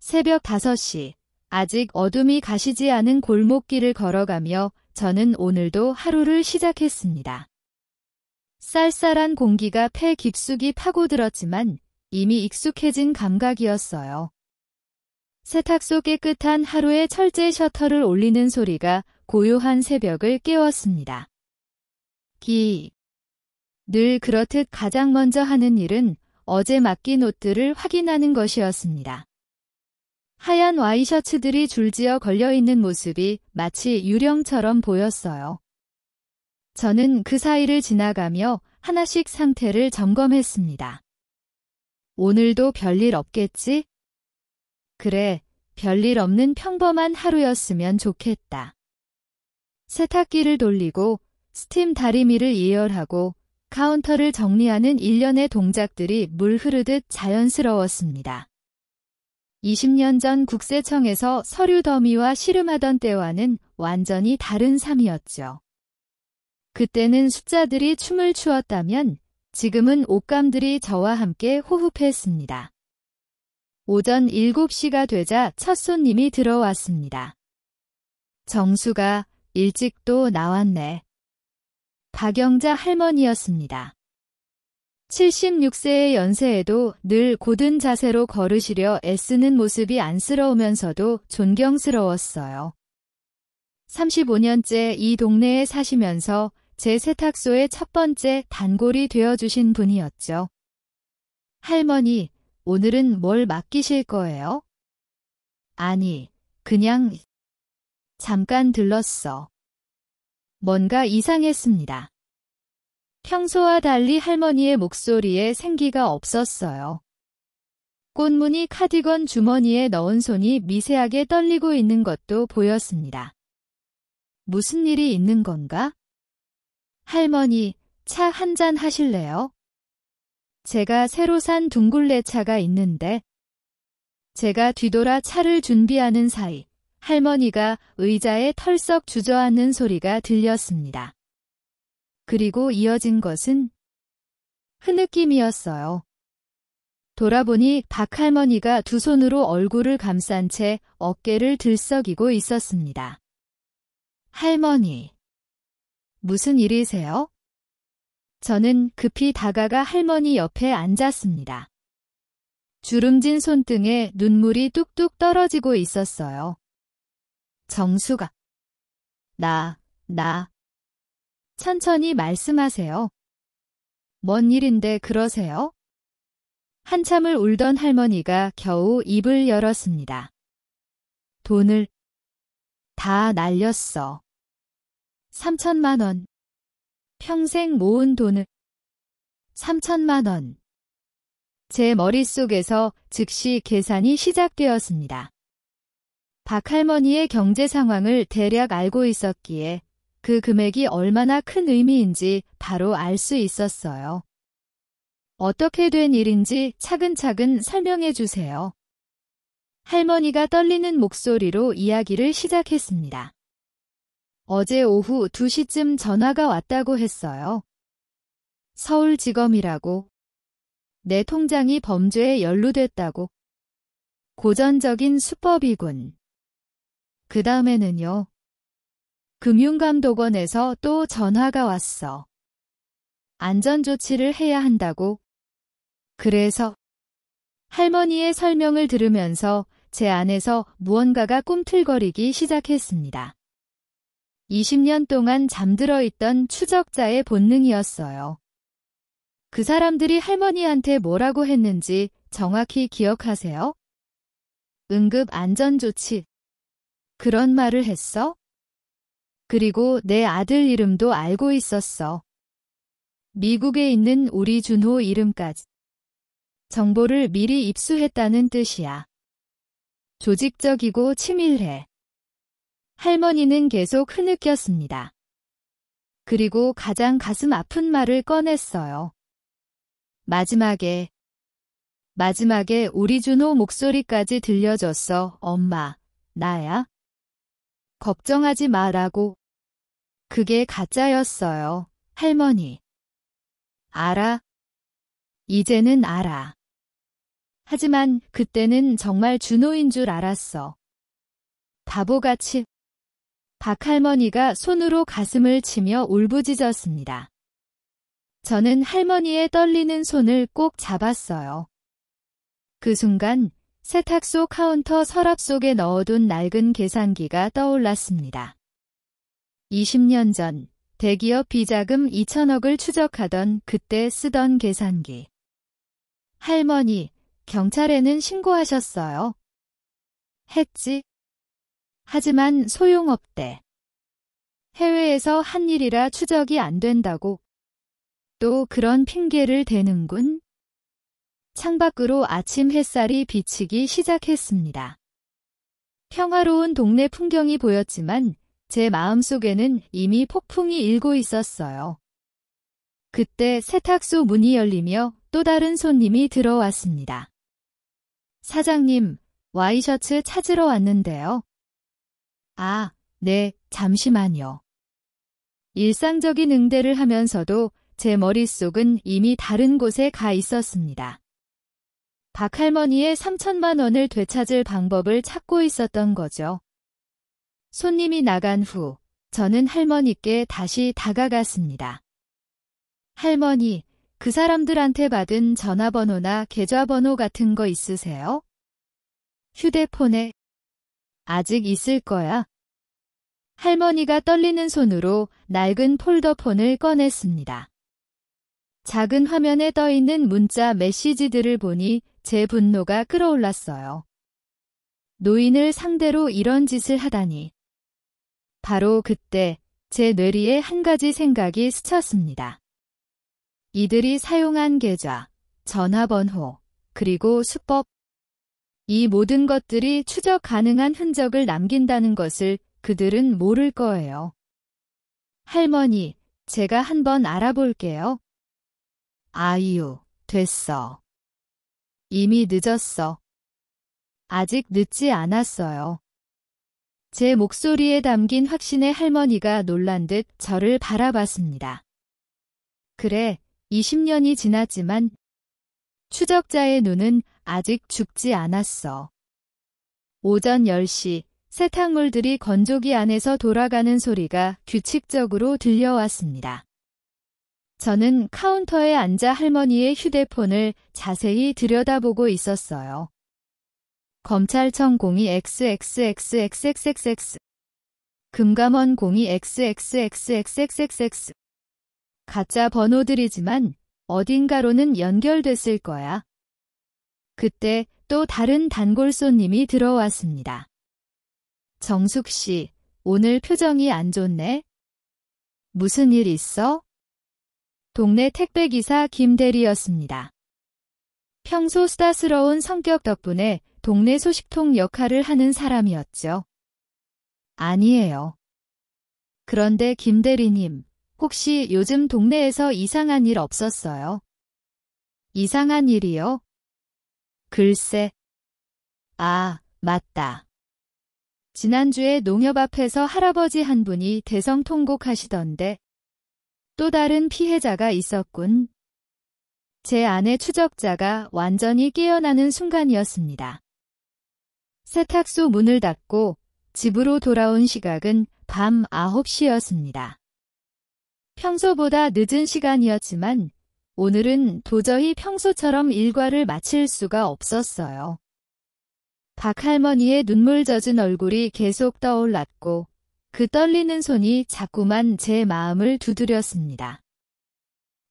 새벽 5시, 아직 어둠이 가시지 않은 골목길을 걸어가며 저는 오늘도 하루를 시작했습니다. 쌀쌀한 공기가 폐 깊숙이 파고들었지만 이미 익숙해진 감각이었어요. 세탁소 깨끗한 하루의 철제 셔터를 올리는 소리가 고요한 새벽을 깨웠습니다. 늘 그렇듯 가장 먼저 하는 일은 어제 맡긴 옷들을 확인하는 것이었습니다. 하얀 와이셔츠들이 줄지어 걸려있는 모습이 마치 유령처럼 보였어요. 저는 그 사이를 지나가며 하나씩 상태를 점검했습니다. 오늘도 별일 없겠지? 그래, 별일 없는 평범한 하루였으면 좋겠다. 세탁기를 돌리고 스팀 다리미를 예열하고 카운터를 정리하는 일련의 동작들이 물 흐르듯 자연스러웠습니다. 20년 전 국세청에서 서류 더미와 씨름하던 때와는 완전히 다른 삶이었죠. 그때는 숫자들이 춤을 추었다면 지금은 옷감들이 저와 함께 호흡했습니다. 오전 7시가 되자 첫 손님이 들어왔습니다. 정수가 일찍 또 나왔네. 박영자 할머니였습니다. 76세의 연세에도 늘 고든 자세로 걸으시려 애쓰는 모습이 안쓰러우면서도 존경스러웠어요. 35년째 이 동네에 사시면서 제 세탁소의 첫 번째 단골이 되어주신 분이었죠. 할머니, 오늘은 뭘 맡기실 거예요? 아니, 그냥 잠깐 들렀어. 뭔가 이상했습니다. 평소와 달리 할머니의 목소리에 생기가 없었어요. 꽃무늬 카디건 주머니에 넣은 손이 미세하게 떨리고 있는 것도 보였습니다. 무슨 일이 있는 건가? 할머니, 차 한 잔 하실래요? 제가 새로 산 둥글레 차가 있는데. 제가 뒤돌아 차를 준비하는 사이 할머니가 의자에 털썩 주저앉는 소리가 들렸습니다. 그리고 이어진 것은 흐느낌이었어요. 돌아보니 박 할머니가 두 손으로 얼굴을 감싼 채 어깨를 들썩이고 있었습니다. 할머니, 무슨 일이세요? 저는 급히 다가가 할머니 옆에 앉았습니다. 주름진 손등에 눈물이 뚝뚝 떨어지고 있었어요. 정수가. 나. 천천히 말씀하세요. 뭔 일인데 그러세요? 한참을 울던 할머니가 겨우 입을 열었습니다. 돈을 다 날렸어. 3천만 원. 평생 모은 돈을 3천만 원. 제 머릿속에서 즉시 계산이 시작되었습니다. 박 할머니의 경제 상황을 대략 알고 있었기에 그 금액이 얼마나 큰 의미인지 바로 알 수 있었어요. 어떻게 된 일인지 차근차근 설명해 주세요. 할머니가 떨리는 목소리로 이야기를 시작했습니다. 어제 오후 2시쯤 전화가 왔다고 했어요. 서울지검이라고. 내 통장이 범죄에 연루됐다고. 고전적인 수법이군. 그 다음에는요. 금융감독원에서 또 전화가 왔어. 안전조치를 해야 한다고. 그래서 할머니의 설명을 들으면서 제 안에서 무언가가 꿈틀거리기 시작했습니다. 20년 동안 잠들어 있던 추적자의 본능이었어요. 그 사람들이 할머니한테 뭐라고 했는지 정확히 기억하세요? 응급 안전조치. 그런 말을 했어? 그리고 내 아들 이름도 알고 있었어. 미국에 있는 우리 준호 이름까지. 정보를 미리 입수했다는 뜻이야. 조직적이고 치밀해. 할머니는 계속 흐느꼈습니다. 그리고 가장 가슴 아픈 말을 꺼냈어요. 마지막에 우리 준호 목소리까지 들려줬어. 엄마, 나야? 걱정하지 마라고. 그게 가짜였어요, 할머니. 알아? 이제는 알아. 하지만 그때는 정말 준호인 줄 알았어. 바보같이. 박할머니가 손으로 가슴을 치며 울부짖었습니다. 저는 할머니의 떨리는 손을 꼭 잡았어요. 그 순간 세탁소 카운터 서랍 속에 넣어둔 낡은 계산기가 떠올랐습니다. 20년 전 대기업 비자금 2천억을 추적하던 그때 쓰던 계산기. 할머니, 경찰에는 신고하셨어요. 했지. 하지만 소용없대. 해외에서 한 일이라 추적이 안 된다고. 또 그런 핑계를 대는군. 창밖으로 아침 햇살이 비치기 시작했습니다. 평화로운 동네 풍경이 보였지만 제 마음속에는 이미 폭풍이 일고 있었어요. 그때 세탁소 문이 열리며 또 다른 손님이 들어왔습니다. 사장님, 와이셔츠 찾으러 왔는데요. 아, 네, 잠시만요. 일상적인 응대를 하면서도 제 머릿속은 이미 다른 곳에 가 있었습니다. 박할머니의 3천만 원을 되찾을 방법을 찾고 있었던 거죠. 손님이 나간 후 저는 할머니께 다시 다가갔습니다. 할머니, 그 사람들한테 받은 전화번호나 계좌번호 같은 거 있으세요? 휴대폰에 아직 있을 거야. 할머니가 떨리는 손으로 낡은 폴더폰을 꺼냈습니다. 작은 화면에 떠있는 문자 메시지들을 보니 제 분노가 끌어올랐어요. 노인을 상대로 이런 짓을 하다니. 바로 그때 제 뇌리에 한 가지 생각이 스쳤습니다. 이들이 사용한 계좌, 전화번호, 그리고 수법, 이 모든 것들이 추적 가능한 흔적을 남긴다는 것을 그들은 모를 거예요. 할머니, 제가 한번 알아볼게요. 아유, 됐어. 이미 늦었어. 아직 늦지 않았어요. 제 목소리에 담긴 확신의 할머니가 놀란 듯 저를 바라봤습니다. 그래, 20년이 지났지만 추적자의 눈은 아직 죽지 않았어. 오전 10시 세탁물들이 건조기 안에서 돌아가는 소리가 규칙적으로 들려왔습니다. 저는 카운터에 앉아 할머니의 휴대폰을 자세히 들여다보고 있었어요. 검찰청 02XXXXXX 금감원 02XXXXXX 가짜 번호들이지만 어딘가로는 연결됐을 거야. 그때 또 다른 단골 손님이 들어왔습니다. 정숙 씨, 오늘 표정이 안 좋네? 무슨 일 있어? 동네 택배기사 김대리였습니다. 평소 수다스러운 성격 덕분에 동네 소식통 역할을 하는 사람이었죠. 아니에요. 그런데 김대리님, 혹시 요즘 동네에서 이상한 일 없었어요? 이상한 일이요? 글쎄. 아, 맞다. 지난주에 농협 앞에서 할아버지 한 분이 대성통곡하시던데 또 다른 피해자가 있었군. 제 아내 추적자가 완전히 깨어나는 순간이었습니다. 세탁소 문을 닫고 집으로 돌아온 시각은 밤 9시였습니다. 평소보다 늦은 시간이었지만 오늘은 도저히 평소처럼 일과를 마칠 수가 없었어요. 박할머니의 눈물 젖은 얼굴이 계속 떠올랐고 그 떨리는 손이 자꾸만 제 마음을 두드렸습니다.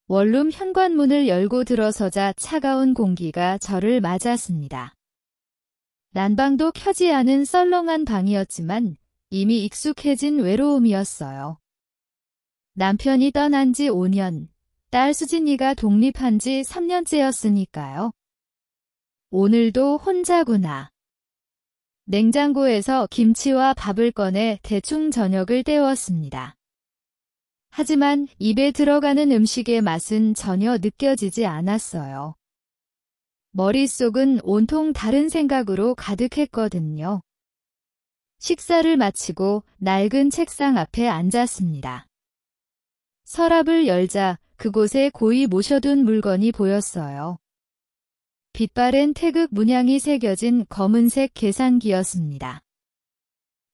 원룸 현관문을 열고 들어서자 차가운 공기가 저를 맞았습니다. 난방도 켜지 않은 썰렁한 방이었지만 이미 익숙해진 외로움이었어요. 남편이 떠난 지 5년, 딸 수진이가 독립한 지 3년째였으니까요. 오늘도 혼자구나. 냉장고에서 김치와 밥을 꺼내 대충 저녁을 때웠습니다. 하지만 입에 들어가는 음식의 맛은 전혀 느껴지지 않았어요. 머릿속은 온통 다른 생각으로 가득했거든요. 식사를 마치고 낡은 책상 앞에 앉았습니다. 서랍을 열자 그곳에 고이 모셔둔 물건이 보였어요. 빛바랜 태극 문양이 새겨진 검은색 계산기였습니다.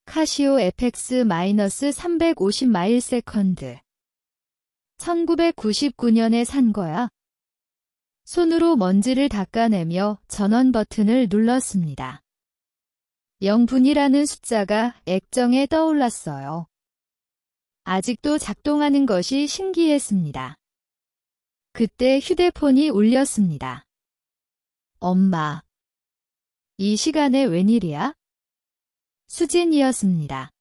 카시오 FX-350 마일세컨드. 1999년에 산 거야. 손으로 먼지를 닦아내며 전원 버튼을 눌렀습니다. 0분이라는 숫자가 액정에 떠올랐어요. 아직도 작동하는 것이 신기했습니다. 그때 휴대폰이 울렸습니다. 엄마. 이 시간에 웬일이야? 수진이었습니다.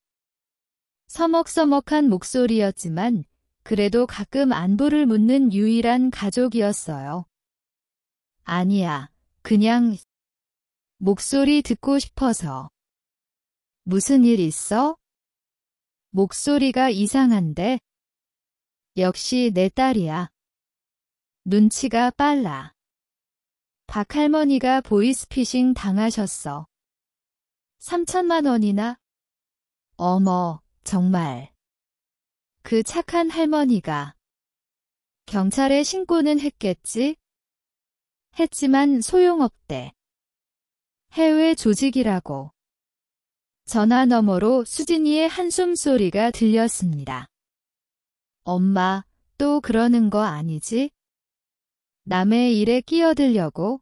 서먹서먹한 목소리였지만 그래도 가끔 안부를 묻는 유일한 가족이었어요. 아니야, 그냥 목소리 듣고 싶어서. 무슨 일 있어? 목소리가 이상한데? 역시 내 딸이야. 눈치가 빨라. 박할머니가 보이스피싱 당하셨어. 3천만 원이나? 어머, 정말. 그 착한 할머니가. 경찰에 신고는 했겠지? 했지만 소용없대. 해외 조직이라고. 전화 너머로 수진이의 한숨 소리가 들렸습니다. 엄마, 또 그러는 거 아니지? 남의 일에 끼어들려고?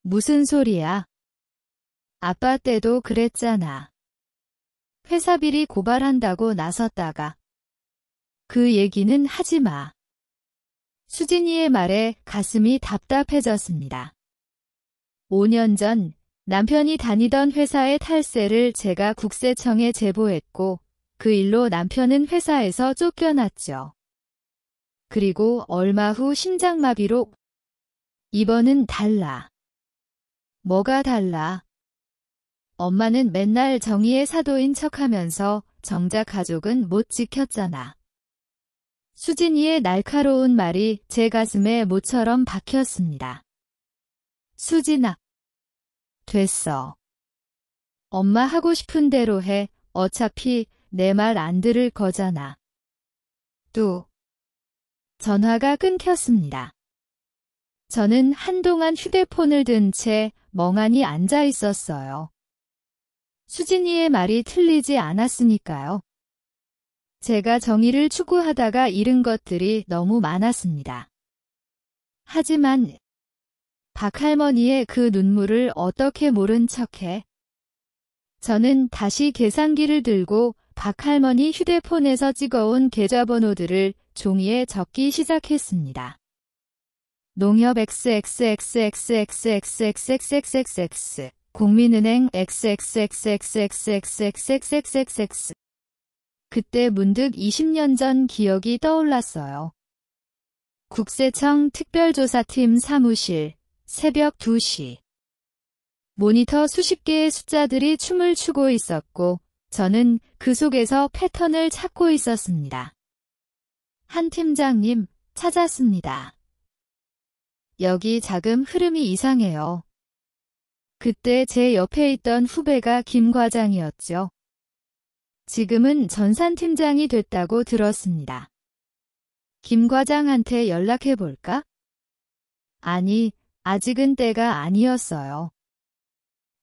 무슨 소리야? 아빠 때도 그랬잖아. 회사 비리 고발한다고 나섰다가. 그 얘기는 하지 마. 수진이의 말에 가슴이 답답해졌습니다. 5년 전 남편이 다니던 회사의 탈세를 제가 국세청에 제보했고 그 일로 남편은 회사에서 쫓겨났죠. 그리고 얼마 후 심장마비로. 이번은 달라. 뭐가 달라? 엄마는 맨날 정의의 사도인 척하면서 정작 가족은 못 지켰잖아. 수진이의 날카로운 말이 제 가슴에 모처럼 박혔습니다. 수진아. 됐어. 엄마 하고 싶은 대로 해. 어차피 내 말 안 들을 거잖아. 또. 전화가 끊겼습니다. 저는 한동안 휴대폰을 든 채 멍하니 앉아 있었어요. 수진이의 말이 틀리지 않았으니까요. 제가 정의를 추구하다가 잃은 것들이 너무 많았습니다. 하지만 박할머니의 그 눈물을 어떻게 모른 척해? 저는 다시 계산기를 들고 박할머니 휴대폰에서 찍어온 계좌번호들을 종이에 적기 시작했습니다. 농협 XXXXXXXXXX 국민은행 XXXXXXXXX 그때 문득 20년 전 기억이 떠올랐어요. 국세청 특별조사팀 사무실 새벽 2시 모니터 수십 개의 숫자들이 춤을 추고 있었고 저는 그 속에서 패턴을 찾고 있었습니다. 한 팀장님, 찾았습니다. 여기 자금 흐름이 이상해요. 그때 제 옆에 있던 후배가 김 과장이었죠. 지금은 전산팀장이 됐다고 들었습니다. 김 과장한테 연락해볼까? 아니, 아직은 때가 아니었어요.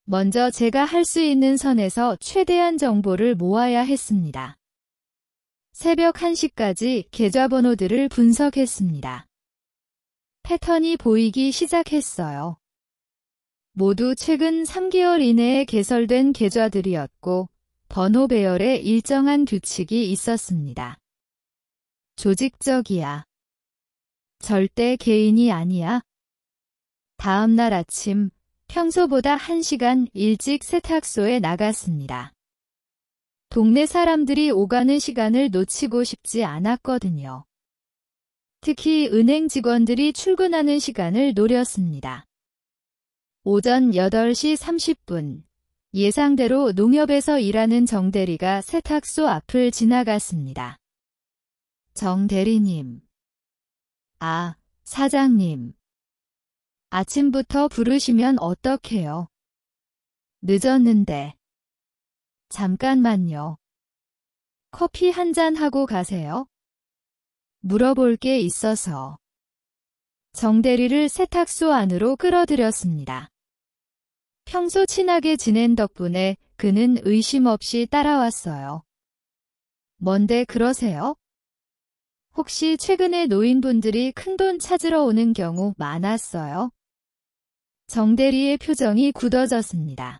먼저 제가 할 수 있는 선에서 최대한 정보를 모아야 했습니다. 새벽 1시까지 계좌번호들을 분석했습니다. 패턴이 보이기 시작했어요. 모두 최근 3개월 이내에 개설된 계좌들이었고 번호 배열에 일정한 규칙이 있었습니다. 조직적이야. 절대 개인이 아니야. 다음 날 아침 평소보다 1시간 일찍 세탁소에 나갔습니다. 동네 사람들이 오가는 시간을 놓치고 싶지 않았거든요. 특히 은행 직원들이 출근하는 시간을 노렸습니다. 오전 8시 30분, 예상대로 농협에서 일하는 정 대리가 세탁소 앞을 지나갔습니다. 정 대리님. 아, 사장님. 아침부터 부르시면 어떡해요? 늦었는데. 잠깐만요. 커피 한 잔 하고 가세요. 물어볼 게 있어서. 정대리를 세탁소 안으로 끌어들였습니다. 평소 친하게 지낸 덕분에 그는 의심 없이 따라왔어요. 뭔데 그러세요? 혹시 최근에 노인분들이 큰돈 찾으러 오는 경우 많았어요? 정대리의 표정이 굳어졌습니다.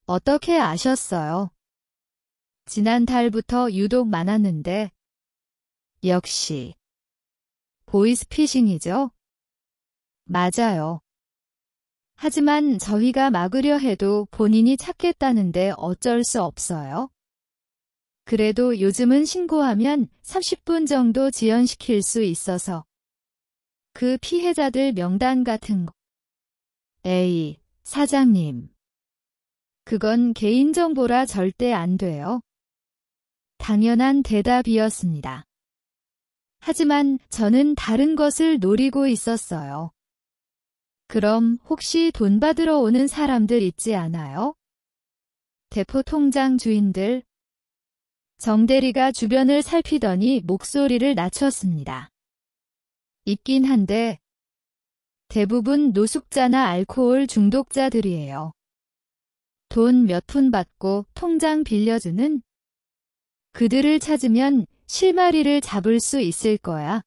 어떻게 아셨어요? 지난달부터 유독 많았는데. 역시 보이스피싱이죠? 맞아요. 하지만 저희가 막으려 해도 본인이 찾겠다는데 어쩔 수 없어요. 그래도 요즘은 신고하면 30분 정도 지연시킬 수 있어서. 그 피해자들 명단 같은 거. 에이, 사장님. 그건 개인정보라 절대 안 돼요. 당연한 대답이었습니다. 하지만 저는 다른 것을 노리고 있었어요. 그럼 혹시 돈 받으러 오는 사람들 있지 않아요? 대포 통장 주인들. 정대리가 주변을 살피더니 목소리를 낮췄습니다. 있긴 한데 대부분 노숙자나 알코올 중독자들이에요. 돈 몇 푼 받고 통장 빌려주는? 그들을 찾으면 실마리를 잡을 수 있을 거야.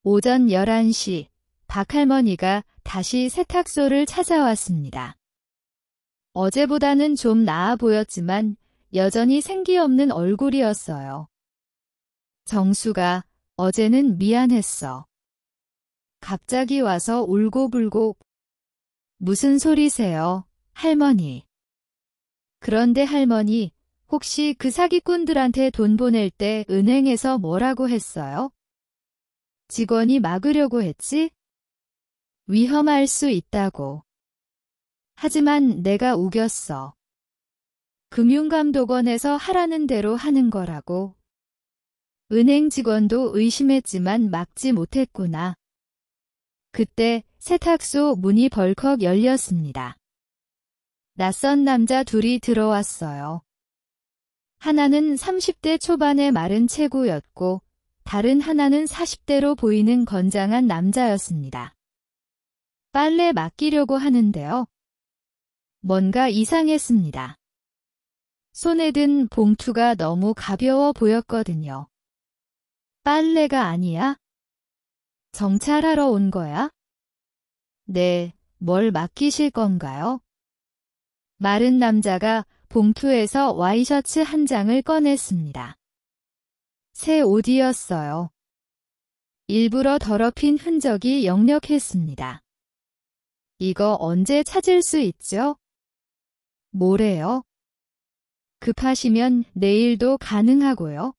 오전 11시 박할머니가 다시 세탁소를 찾아왔습니다. 어제보다는 좀 나아 보였지만 여전히 생기 없는 얼굴이었어요. 정수가 어제는 미안했어. 갑자기 와서 울고불고. 무슨 소리세요, 할머니? 그런데 할머니, 혹시 그 사기꾼들한테 돈 보낼 때 은행에서 뭐라고 했어요? 직원이 막으려고 했지? 위험할 수 있다고. 하지만 내가 우겼어. 금융감독원에서 하라는 대로 하는 거라고. 은행 직원도 의심했지만 막지 못했구나. 그때 세탁소 문이 벌컥 열렸습니다. 낯선 남자 둘이 들어왔어요. 하나는 30대 초반의 마른 체구였고 다른 하나는 40대로 보이는 건장한 남자였습니다. 빨래 맡기려고 하는데요. 뭔가 이상했습니다. 손에 든 봉투가 너무 가벼워 보였거든요. 빨래가 아니야? 정찰하러 온 거야? 네, 뭘 맡기실 건가요? 마른 남자가 봉투에서 와이셔츠 한 장을 꺼냈습니다. 새 옷이었어요. 일부러 더럽힌 흔적이 역력했습니다. 이거 언제 찾을 수 있죠? 모레요? 급하시면 내일도 가능하고요.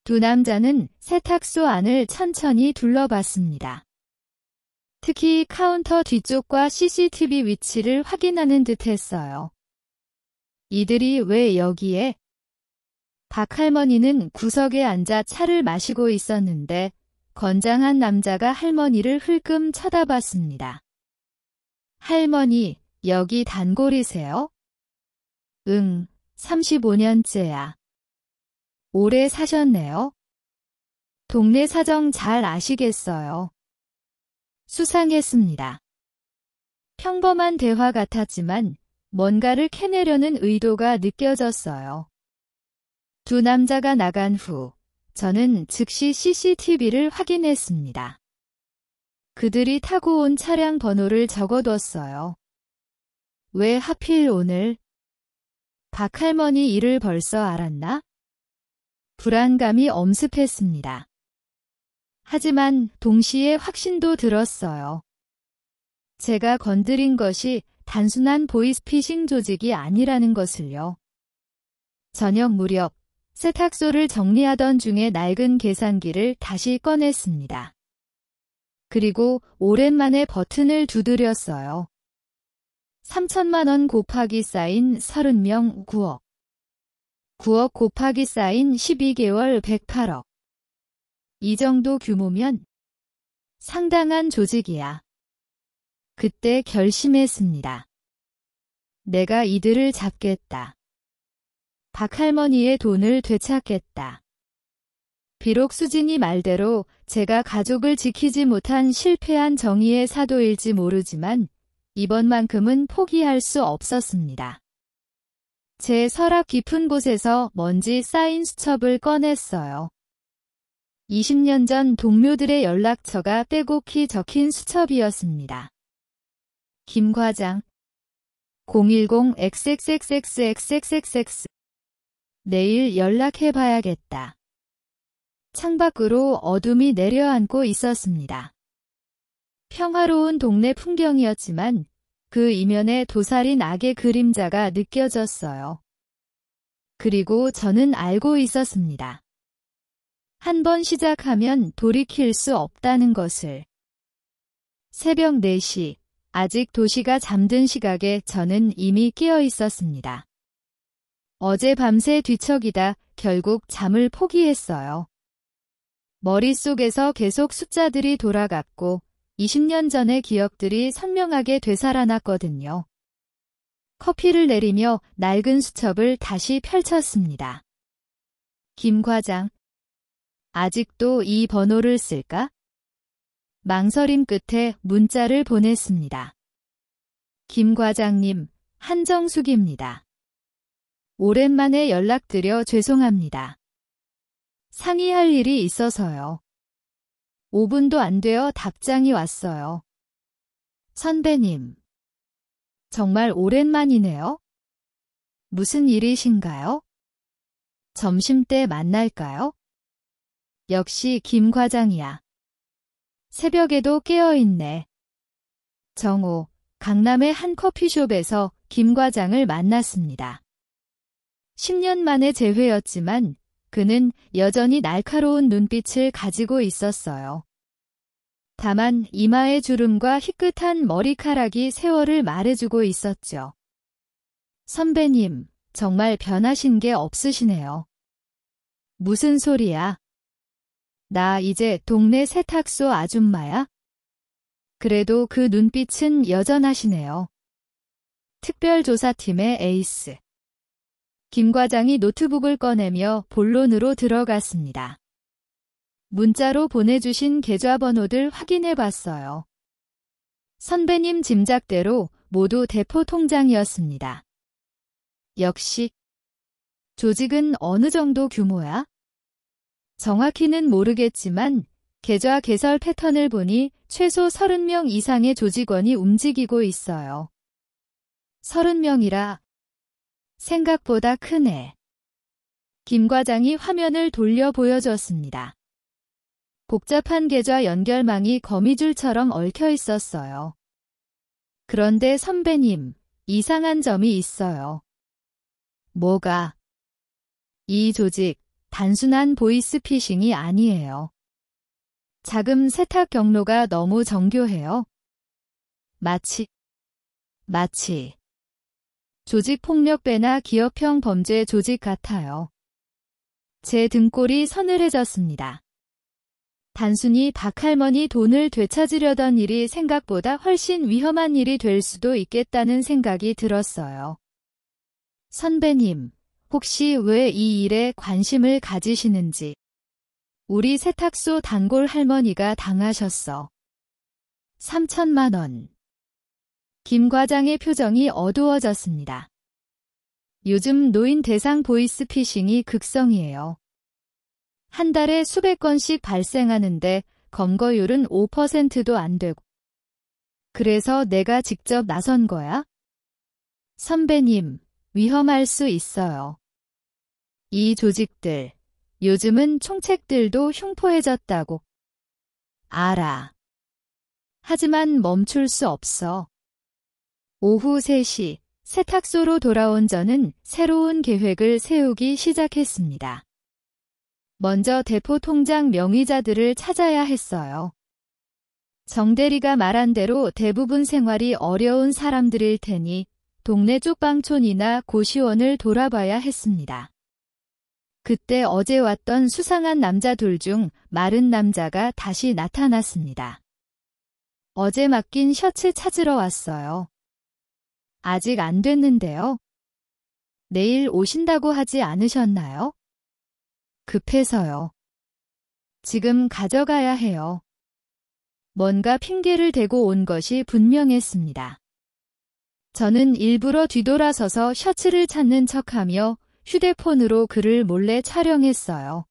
두 남자는 세탁소 안을 천천히 둘러봤습니다. 특히 카운터 뒤쪽과 CCTV 위치를 확인하는 듯 했어요. 이들이 왜 여기에? 박할머니는 구석에 앉아 차를 마시고 있었는데 건장한 남자가 할머니를 흘끔 쳐다봤습니다. 할머니, 여기 단골이세요? 응, 35년째야. 오래 사셨네요. 동네 사정 잘 아시겠어요. 수상했습니다. 평범한 대화 같았지만 뭔가를 캐내려는 의도가 느껴졌어요. 두 남자가 나간 후 저는 즉시 CCTV를 확인했습니다. 그들이 타고 온 차량 번호를 적어뒀어요. 왜 하필 오늘? 박할머니 일을 벌써 알았나? 불안감이 엄습했습니다. 하지만 동시에 확신도 들었어요. 제가 건드린 것이 단순한 보이스피싱 조직이 아니라는 것을요. 저녁 무렵 세탁소를 정리하던 중에 낡은 계산기를 다시 꺼냈습니다. 그리고 오랜만에 버튼을 두드렸어요. 3천만 원 곱하기 쌓인 30명 9억. 9억 곱하기 쌓인 12개월 108억. 이 정도 규모면 상당한 조직이야. 그때 결심했습니다. 내가 이들을 잡겠다. 박할머니의 돈을 되찾겠다. 비록 수진이 말대로 제가 가족을 지키지 못한 실패한 정의의 사도일지 모르지만 이번만큼은 포기할 수 없었습니다. 제 서랍 깊은 곳에서 먼지 쌓인 수첩을 꺼냈어요. 20년 전 동료들의 연락처가 빼곡히 적힌 수첩이었습니다. 김 과장 010xxxxxxx 내일 연락해봐야겠다. 창밖으로 어둠이 내려앉고 있었습니다. 평화로운 동네 풍경이었지만 그 이면에 도살인 악의 그림자가 느껴졌어요. 그리고 저는 알고 있었습니다. 한 번 시작하면 돌이킬 수 없다는 것을. 새벽 4시, 아직 도시가 잠든 시각에 저는 이미 깨어 있었습니다. 어제 밤새 뒤척이다 결국 잠을 포기했어요. 머릿속에서 계속 숫자들이 돌아갔고 20년 전의 기억들이 선명하게 되살아났거든요. 커피를 내리며 낡은 수첩을 다시 펼쳤습니다. 김 과장, 아직도 이 번호를 쓸까? 망설임 끝에 문자를 보냈습니다. 김 과장님, 한정숙입니다. 오랜만에 연락드려 죄송합니다. 상의할 일이 있어서요. 5분도 안 되어 답장이 왔어요. 선배님, 정말 오랜만이네요. 무슨 일이신가요? 점심때 만날까요? 역시 김 과장이야. 새벽에도 깨어있네. 정오, 강남의 한 커피숍에서 김 과장을 만났습니다. 10년 만의 재회였지만 그는 여전히 날카로운 눈빛을 가지고 있었어요. 다만 이마의 주름과 희끗한 머리카락이 세월을 말해주고 있었죠. 선배님, 정말 변하신 게 없으시네요. 무슨 소리야? 나 이제 동네 세탁소 아줌마야? 그래도 그 눈빛은 여전하시네요. 특별조사팀의 에이스. 김 과장이 노트북을 꺼내며 본론으로 들어갔습니다. 문자로 보내주신 계좌번호들 확인해 봤어요. 선배님 짐작대로 모두 대포 통장이었습니다. 역시. 조직은 어느 정도 규모야? 정확히는 모르겠지만 계좌 개설 패턴을 보니 최소 30명 이상의 조직원이 움직이고 있어요. 30명이라 생각보다 크네. 김 과장이 화면을 돌려 보여줬습니다. 복잡한 계좌 연결망이 거미줄처럼 얽혀 있었어요. 그런데 선배님, 이상한 점이 있어요. 뭐가? 이 조직, 단순한 보이스피싱이 아니에요. 자금 세탁 경로가 너무 정교해요. 마치 조직폭력배나 기업형 범죄 조직 같아요. 제 등골이 서늘해졌습니다. 단순히 박할머니 돈을 되찾으려던 일이 생각보다 훨씬 위험한 일이 될 수도 있겠다는 생각이 들었어요. 선배님, 혹시 왜 이 일에 관심을 가지시는지. 우리 세탁소 단골 할머니가 당하셨어. 3천만 원. 김 과장의 표정이 어두워졌습니다. 요즘 노인 대상 보이스피싱이 극성이에요. 한 달에 수백 건씩 발생하는데 검거율은 5%도 안 되고. 그래서 내가 직접 나선 거야? 선배님, 위험할 수 있어요. 이 조직들, 요즘은 총책들도 흉포해졌다고. 알아. 하지만 멈출 수 없어. 오후 3시, 세탁소로 돌아온 저는 새로운 계획을 세우기 시작했습니다. 먼저 대포 통장 명의자들을 찾아야 했어요. 정 대리가 말한 대로 대부분 생활이 어려운 사람들일 테니 동네 쪽방촌이나 고시원을 돌아봐야 했습니다. 그때 어제 왔던 수상한 남자 둘 중 마른 남자가 다시 나타났습니다. 어제 맡긴 셔츠 찾으러 왔어요. 아직 안 됐는데요. 내일 오신다고 하지 않으셨나요? 급해서요. 지금 가져가야 해요. 뭔가 핑계를 대고 온 것이 분명했습니다. 저는 일부러 뒤돌아서서 셔츠를 찾는 척하며 휴대폰으로 그를 몰래 촬영했어요.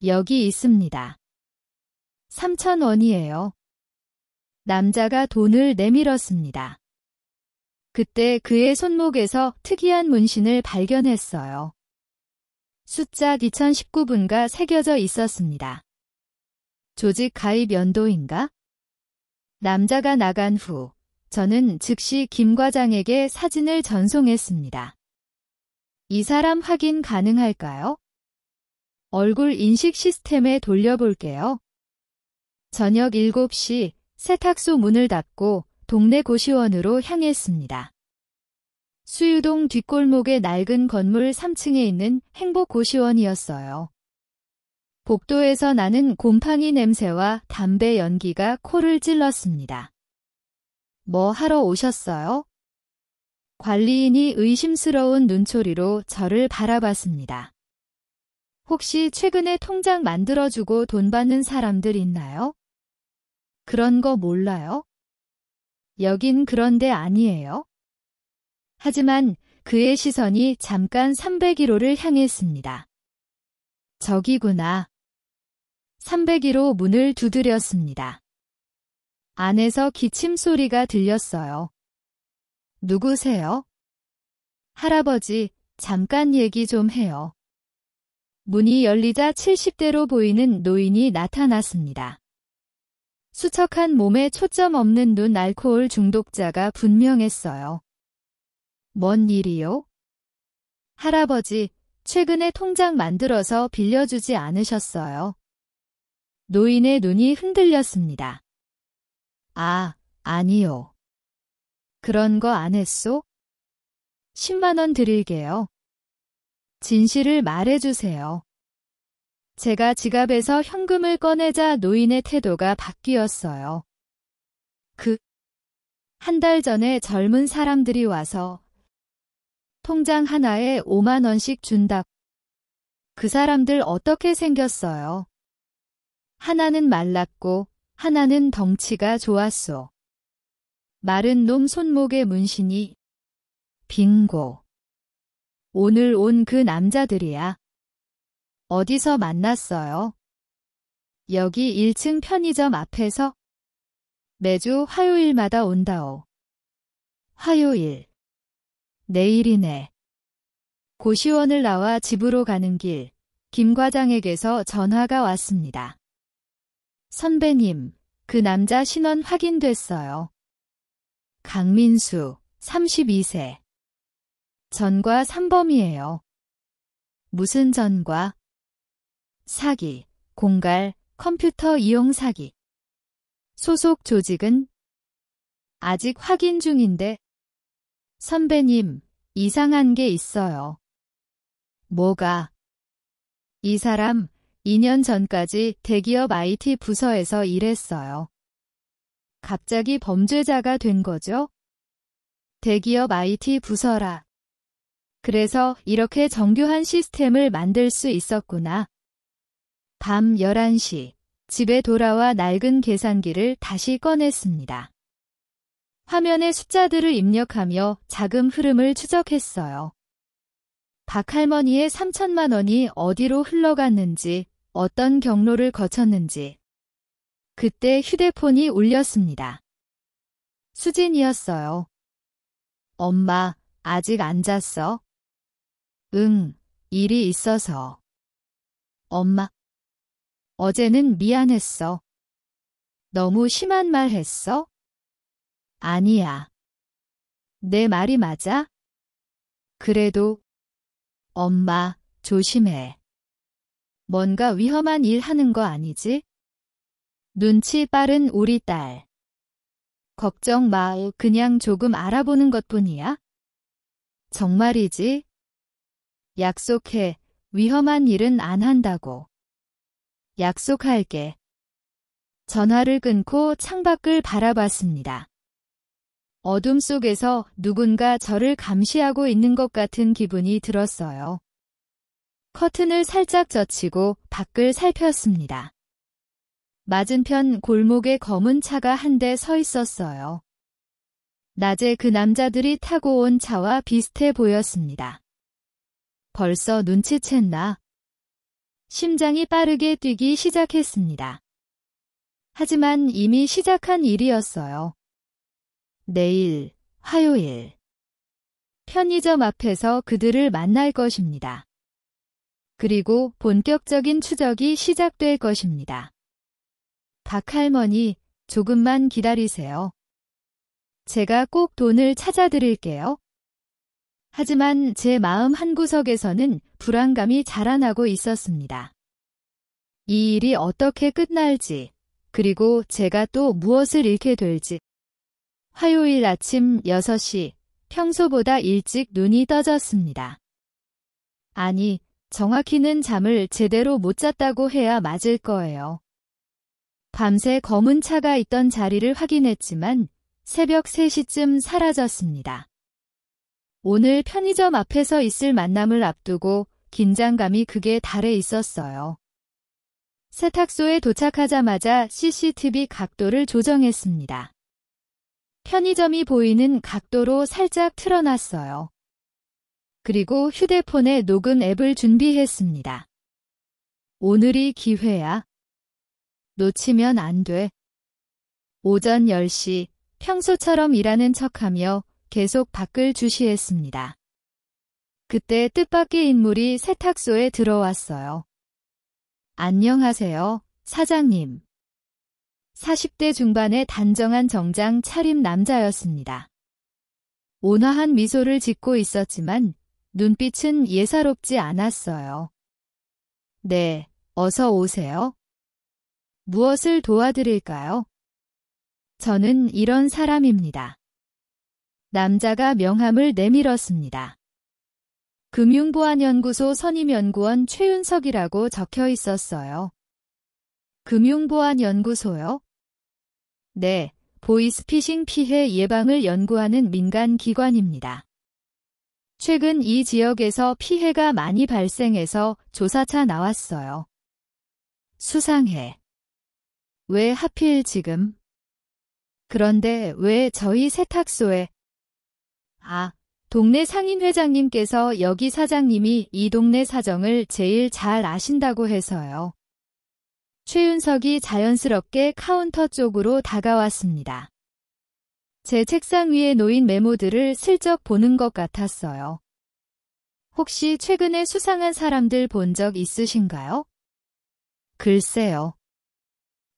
여기 있습니다. 3,000원이에요. 남자가 돈을 내밀었습니다. 그때 그의 손목에서 특이한 문신을 발견했어요. 숫자 2019분가 새겨져 있었습니다. 조직 가입 연도인가? 남자가 나간 후 저는 즉시 김 과장에게 사진을 전송했습니다. 이 사람 확인 가능할까요? 얼굴 인식 시스템에 돌려볼게요. 저녁 7시 세탁소 문을 닫고 동네 고시원으로 향했습니다. 수유동 뒷골목의 낡은 건물 3층에 있는 행복고시원이었어요. 복도에서 나는 곰팡이 냄새와 담배 연기가 코를 찔렀습니다. 뭐 하러 오셨어요? 관리인이 의심스러운 눈초리로 저를 바라봤습니다. 혹시 최근에 통장 만들어주고 돈 받는 사람들 있나요? 그런 거 몰라요? 여긴 그런 데 아니에요. 하지만 그의 시선이 잠깐 301호를 향했습니다. 저기구나. 301호 문을 두드렸습니다. 안에서 기침 소리가 들렸어요. 누구세요? 할아버지, 잠깐 얘기 좀 해요. 문이 열리자 70대로 보이는 노인이 나타났습니다. 수척한 몸에 초점 없는 눈 알코올 중독자가 분명했어요. 뭔 일이요? 할아버지, 최근에 통장 만들어서 빌려주지 않으셨어요? 노인의 눈이 흔들렸습니다. 아, 아니요. 그런 거 안 했소? 10만 원 드릴게요. 진실을 말해주세요. 제가 지갑에서 현금을 꺼내자 노인의 태도가 바뀌었어요. 한 달 전에 젊은 사람들이 와서 통장 하나에 5만 원씩 준다. 그 사람들 어떻게 생겼어요? 하나는 말랐고 하나는 덩치가 좋았소. 마른 놈 손목에 문신이. 빙고. 오늘 온 그 남자들이야. 어디서 만났어요? 여기 1층 편의점 앞에서. 매주 화요일마다 온다오. 화요일. 내일이네. 고시원을 나와 집으로 가는 길, 김 과장에게서 전화가 왔습니다. 선배님, 그 남자 신원 확인됐어요. 강민수, 32세. 전과 3범이에요. 무슨 전과? 사기, 공갈, 컴퓨터 이용 사기. 소속 조직은? 아직 확인 중인데. 선배님, 이상한 게 있어요. 뭐가? 이 사람 2년 전까지 대기업 IT 부서에서 일했어요. 갑자기 범죄자가 된 거죠? 대기업 IT 부서라. 그래서 이렇게 정교한 시스템을 만들 수 있었구나. 밤 11시, 집에 돌아와 낡은 계산기를 다시 꺼냈습니다. 화면에 숫자들을 입력하며 자금 흐름을 추적했어요. 박할머니의 3천만 원이 어디로 흘러갔는지, 어떤 경로를 거쳤는지. 그때 휴대폰이 울렸습니다. 수진이었어요. 엄마, 아직 안 잤어? 응, 일이 있어서. 엄마, 어제는 미안했어. 너무 심한 말 했어? 아니야. 내 말이 맞아? 그래도 엄마, 조심해. 뭔가 위험한 일 하는 거 아니지? 눈치 빠른 우리 딸. 걱정 마, 그냥 조금 알아보는 것뿐이야. 정말이지? 약속해, 위험한 일은 안 한다고. 약속할게. 전화를 끊고 창밖을 바라봤습니다. 어둠 속에서 누군가 저를 감시하고 있는 것 같은 기분이 들었어요. 커튼을 살짝 젖히고 밖을 살폈습니다. 맞은편 골목에 검은 차가 한 대 서 있었어요. 낮에 그 남자들이 타고 온 차와 비슷해 보였습니다. 벌써 눈치챘나? 심장이 빠르게 뛰기 시작했습니다. 하지만 이미 시작한 일이었어요. 내일, 화요일. 편의점 앞에서 그들을 만날 것입니다. 그리고 본격적인 추적이 시작될 것입니다. 박할머니, 조금만 기다리세요. 제가 꼭 돈을 찾아드릴게요. 하지만 제 마음 한구석에서는 불안감이 자라나고 있었습니다. 이 일이 어떻게 끝날지, 그리고 제가 또 무엇을 잃게 될지. 화요일 아침 6시, 평소보다 일찍 눈이 떠졌습니다. 아니, 정확히는 잠을 제대로 못 잤다고 해야 맞을 거예요. 밤새 검은 차가 있던 자리를 확인했지만 새벽 3시쯤 사라졌습니다. 오늘 편의점 앞에서 있을 만남을 앞두고 긴장감이 극에 달해 있었어요. 세탁소에 도착하자마자 CCTV 각도를 조정했습니다. 편의점이 보이는 각도로 살짝 틀어놨어요. 그리고 휴대폰에 녹음 앱을 준비했습니다. 오늘이 기회야. 놓치면 안 돼. 오전 10시 평소처럼 일하는 척하며 계속 밖을 주시했습니다. 그때 뜻밖의 인물이 세탁소에 들어왔어요. 안녕하세요, 사장님. 40대 중반의 단정한 정장 차림 남자였습니다. 온화한 미소를 짓고 있었지만 눈빛은 예사롭지 않았어요. 네, 어서 오세요. 무엇을 도와드릴까요? 저는 이런 사람입니다. 남자가 명함을 내밀었습니다. 금융보안연구소 선임연구원 최윤석이라고 적혀 있었어요. 금융보안연구소요? 네, 보이스피싱 피해 예방을 연구하는 민간 기관입니다. 최근 이 지역에서 피해가 많이 발생해서 조사차 나왔어요. 수상해. 왜 하필 지금? 그런데 왜 저희 세탁소에? 동네 상인회장님께서 여기 사장님이 이 동네 사정을 제일 잘 아신다고 해서요. 최윤석이 자연스럽게 카운터 쪽으로 다가왔습니다. 제 책상 위에 놓인 메모들을 슬쩍 보는 것 같았어요. 혹시 최근에 수상한 사람들 본 적 있으신가요? 글쎄요.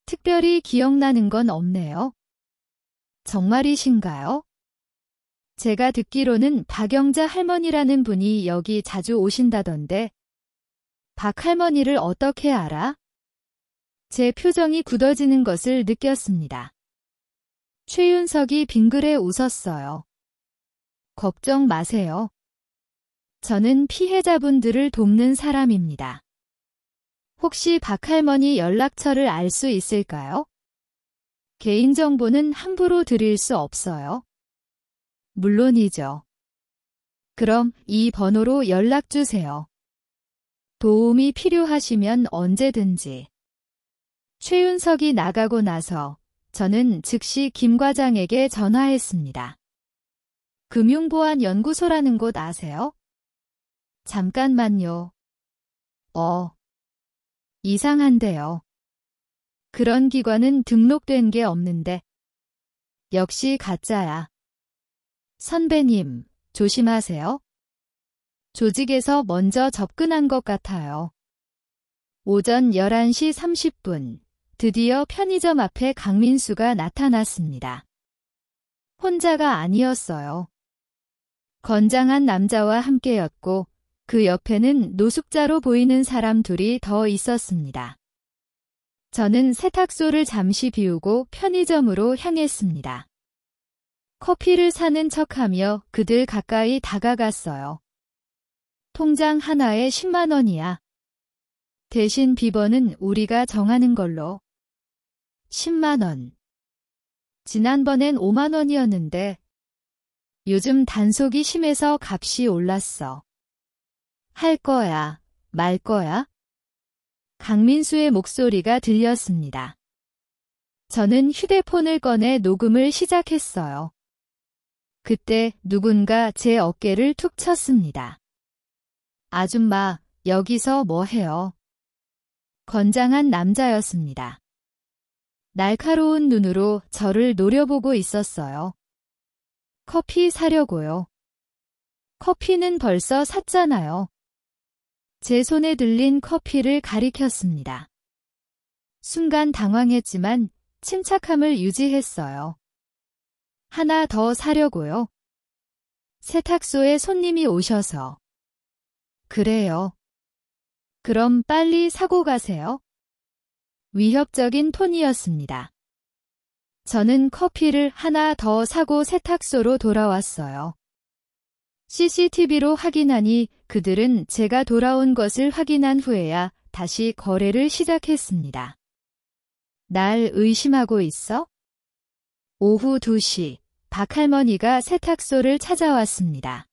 특별히 기억나는 건 없네요. 정말이신가요? 제가 듣기로는 박영자 할머니라는 분이 여기 자주 오신다던데. 박 할머니를 어떻게 알아? 제 표정이 굳어지는 것을 느꼈습니다. 최윤석이 빙그레 웃었어요. 걱정 마세요. 저는 피해자분들을 돕는 사람입니다. 혹시 박 할머니 연락처를 알 수 있을까요? 개인정보는 함부로 드릴 수 없어요. 물론이죠. 그럼 이 번호로 연락 주세요. 도움이 필요하시면 언제든지. 최윤석이 나가고 나서 저는 즉시 김 과장에게 전화했습니다. 금융보안연구소라는 곳 아세요? 잠깐만요. 이상한데요. 그런 기관은 등록된 게 없는데. 역시 가짜야. 선배님, 조심하세요. 조직에서 먼저 접근한 것 같아요. 오전 11시 30분, 드디어 편의점 앞에 강민수가 나타났습니다. 혼자가 아니었어요. 건장한 남자와 함께였고 그 옆에는 노숙자로 보이는 사람 둘이 더 있었습니다. 저는 세탁소를 잠시 비우고 편의점으로 향했습니다. 커피를 사는 척하며 그들 가까이 다가갔어요. 통장 하나에 10만 원이야. 대신 비번은 우리가 정하는 걸로. 10만 원. 지난번엔 5만 원이었는데 요즘 단속이 심해서 값이 올랐어. 할 거야. 말 거야? 강민수의 목소리가 들렸습니다. 저는 휴대폰을 꺼내 녹음을 시작했어요. 그때 누군가 제 어깨를 툭 쳤습니다. 아줌마, 여기서 뭐 해요? 건장한 남자였습니다. 날카로운 눈으로 저를 노려보고 있었어요. 커피 사려고요. 커피는 벌써 샀잖아요. 제 손에 들린 커피를 가리켰습니다. 순간 당황했지만 침착함을 유지했어요. 하나 더 사려고요. 세탁소에 손님이 오셔서. 그래요. 그럼 빨리 사고 가세요. 위협적인 톤이었습니다. 저는 커피를 하나 더 사고 세탁소로 돌아왔어요. CCTV로 확인하니 그들은 제가 돌아온 것을 확인한 후에야 다시 거래를 시작했습니다. 날 의심하고 있어? 오후 2시, 박할머니가 세탁소를 찾아왔습니다.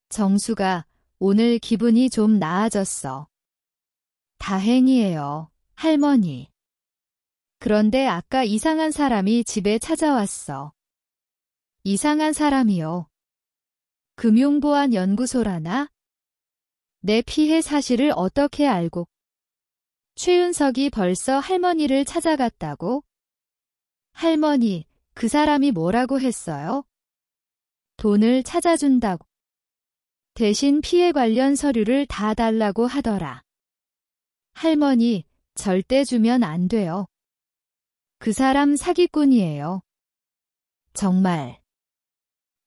정수가 오늘 기분이 좀 나아졌어. 다행이에요, 할머니. 그런데 아까 이상한 사람이 집에 찾아왔어. 이상한 사람이요. 금융보안연구소라나? 내 피해 사실을 어떻게 알고? 최윤석이 벌써 할머니를 찾아갔다고? 할머니, 그 사람이 뭐라고 했어요? 돈을 찾아준다고. 대신 피해 관련 서류를 다 달라고 하더라. 할머니, 절대 주면 안 돼요. 그 사람 사기꾼이에요. 정말.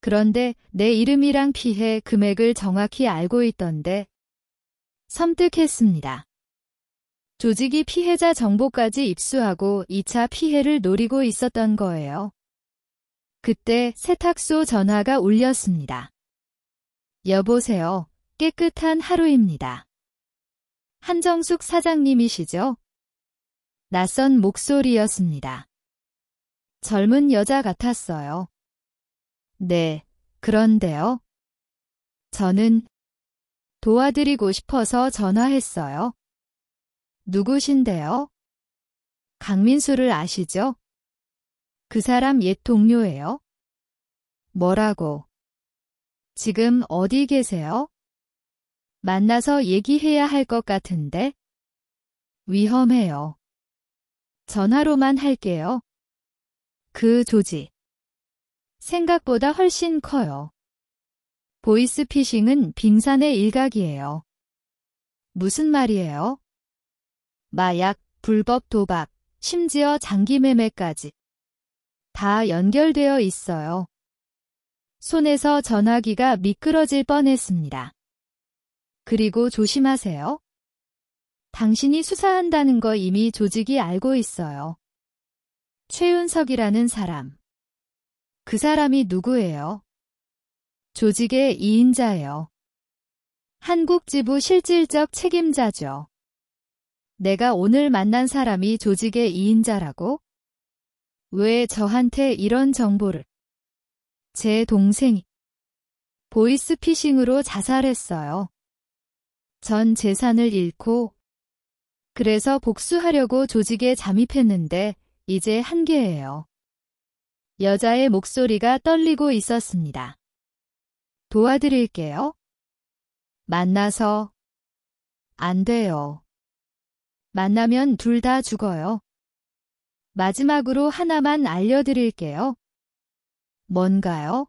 그런데 내 이름이랑 피해 금액을 정확히 알고 있던데. 섬뜩했습니다. 조직이 피해자 정보까지 입수하고 2차 피해를 노리고 있었던 거예요. 그때 세탁소 전화가 울렸습니다. 여보세요. 깨끗한 하루입니다. 한정숙 사장님이시죠? 낯선 목소리였습니다. 젊은 여자 같았어요. 네, 그런데요. 저는 도와드리고 싶어서 전화했어요. 누구신데요? 강민수를 아시죠? 그 사람 옛 동료예요. 뭐라고? 지금 어디 계세요? 만나서 얘기해야 할 것 같은데. 위험해요. 전화로만 할게요. 그 조직. 생각보다 훨씬 커요. 보이스피싱은 빙산의 일각이에요. 무슨 말이에요? 마약, 불법 도박, 심지어 장기매매까지. 다 연결되어 있어요. 손에서 전화기가 미끄러질 뻔했습니다. 그리고 조심하세요. 당신이 수사한다는 거 이미 조직이 알고 있어요. 최윤석이라는 사람. 그 사람이 누구예요? 조직의 2인자예요. 한국 지부 실질적 책임자죠. 내가 오늘 만난 사람이 조직의 2인자라고? 왜 저한테 이런 정보를? 제 동생이 보이스피싱으로 자살했어요. 전 재산을 잃고 그래서 복수하려고 조직에 잠입했는데 이제 한계예요. 여자의 목소리가 떨리고 있었습니다. 도와드릴게요. 만나서. 안 돼요. 만나면 둘 다 죽어요. 마지막으로 하나만 알려드릴게요. 뭔가요?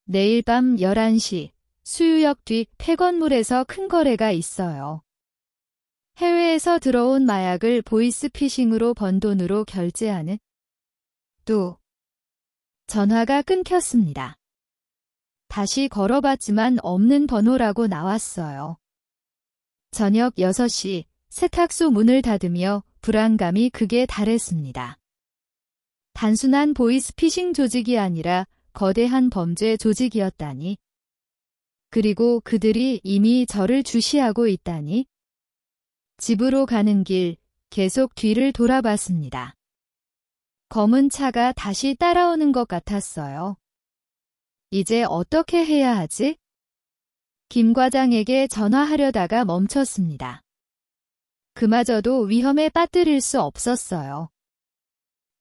내일 밤 11시 수유역 뒤 폐건물에서 큰 거래가 있어요. 해외에서 들어온 마약을 보이스피싱으로 번 돈으로 결제하는. 또 전화가 끊겼습니다. 다시 걸어봤지만 없는 번호라고 나왔어요. 저녁 6시 세탁소 문을 닫으며 불안감이 극에 달했습니다. 단순한 보이스피싱 조직이 아니라 거대한 범죄 조직이었다니. 그리고 그들이 이미 저를 주시하고 있다니. 집으로 가는 길 계속 뒤를 돌아봤습니다. 검은 차가 다시 따라오는 것 같았어요. 이제 어떻게 해야 하지? 김 과장에게 전화하려다가 멈췄습니다. 그마저도 위험에 빠뜨릴 수 없었어요.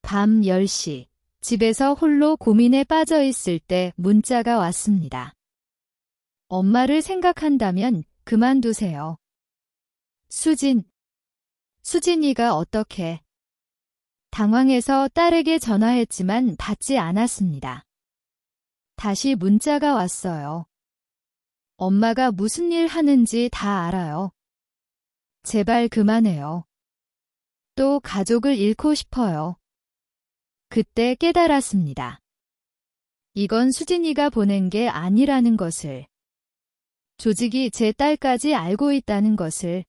밤 10시, 집에서 홀로 고민에 빠져 있을 때 문자가 왔습니다. 엄마를 생각한다면 그만두세요. 수진이가 어떻게? 당황해서 딸에게 전화했지만 받지 않았습니다. 다시 문자가 왔어요. 엄마가 무슨 일 하는지 다 알아요. 제발 그만해요. 또 가족을 잃고 싶어요. 그때 깨달았습니다. 이건 수진이가 보낸 게 아니라는 것을. 조직이 제 딸까지 알고 있다는 것을.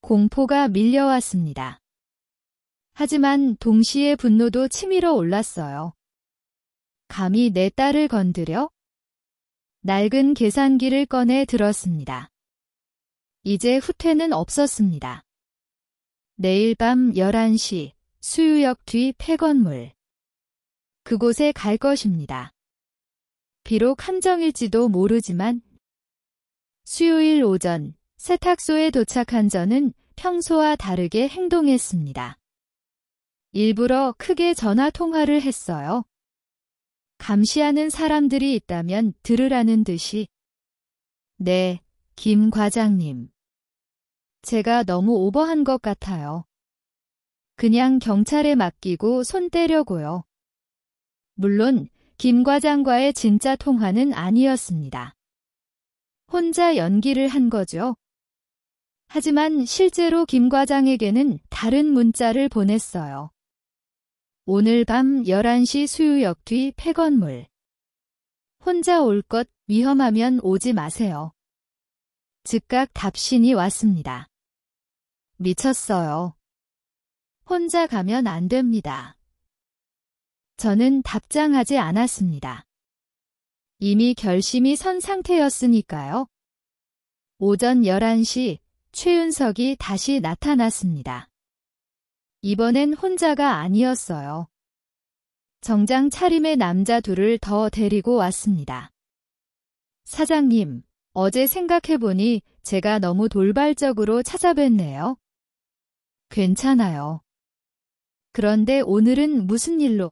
공포가 밀려왔습니다. 하지만 동시에 분노도 치밀어 올랐어요. 감히 내 딸을 건드려? 낡은 계산기를 꺼내 들었습니다. 이제 후퇴는 없었습니다. 내일 밤 11시 수유역 뒤 폐건물. 그곳에 갈 것입니다. 비록 함정일지도 모르지만 수요일 오전 세탁소에 도착한 저는 평소와 다르게 행동했습니다. 일부러 크게 전화 통화를 했어요. 감시하는 사람들이 있다면 들으라는 듯이. 네, 김 과장님. 제가 너무 오버한 것 같아요. 그냥 경찰에 맡기고 손 떼려고요. 물론 김 과장과의 진짜 통화는 아니었습니다. 혼자 연기를 한 거죠. 하지만 실제로 김 과장에게는 다른 문자를 보냈어요. 오늘 밤 11시 수유역 뒤 폐건물. 혼자 올 것 위험하면 오지 마세요. 즉각 답신이 왔습니다. 미쳤어요. 혼자 가면 안 됩니다. 저는 답장하지 않았습니다. 이미 결심이 선 상태였으니까요. 오전 11시 최윤석이 다시 나타났습니다. 이번엔 혼자가 아니었어요. 정장 차림의 남자 둘을 더 데리고 왔습니다. 사장님, 어제 생각해보니 제가 너무 돌발적으로 찾아뵀네요. 괜찮아요. 그런데 오늘은 무슨 일로?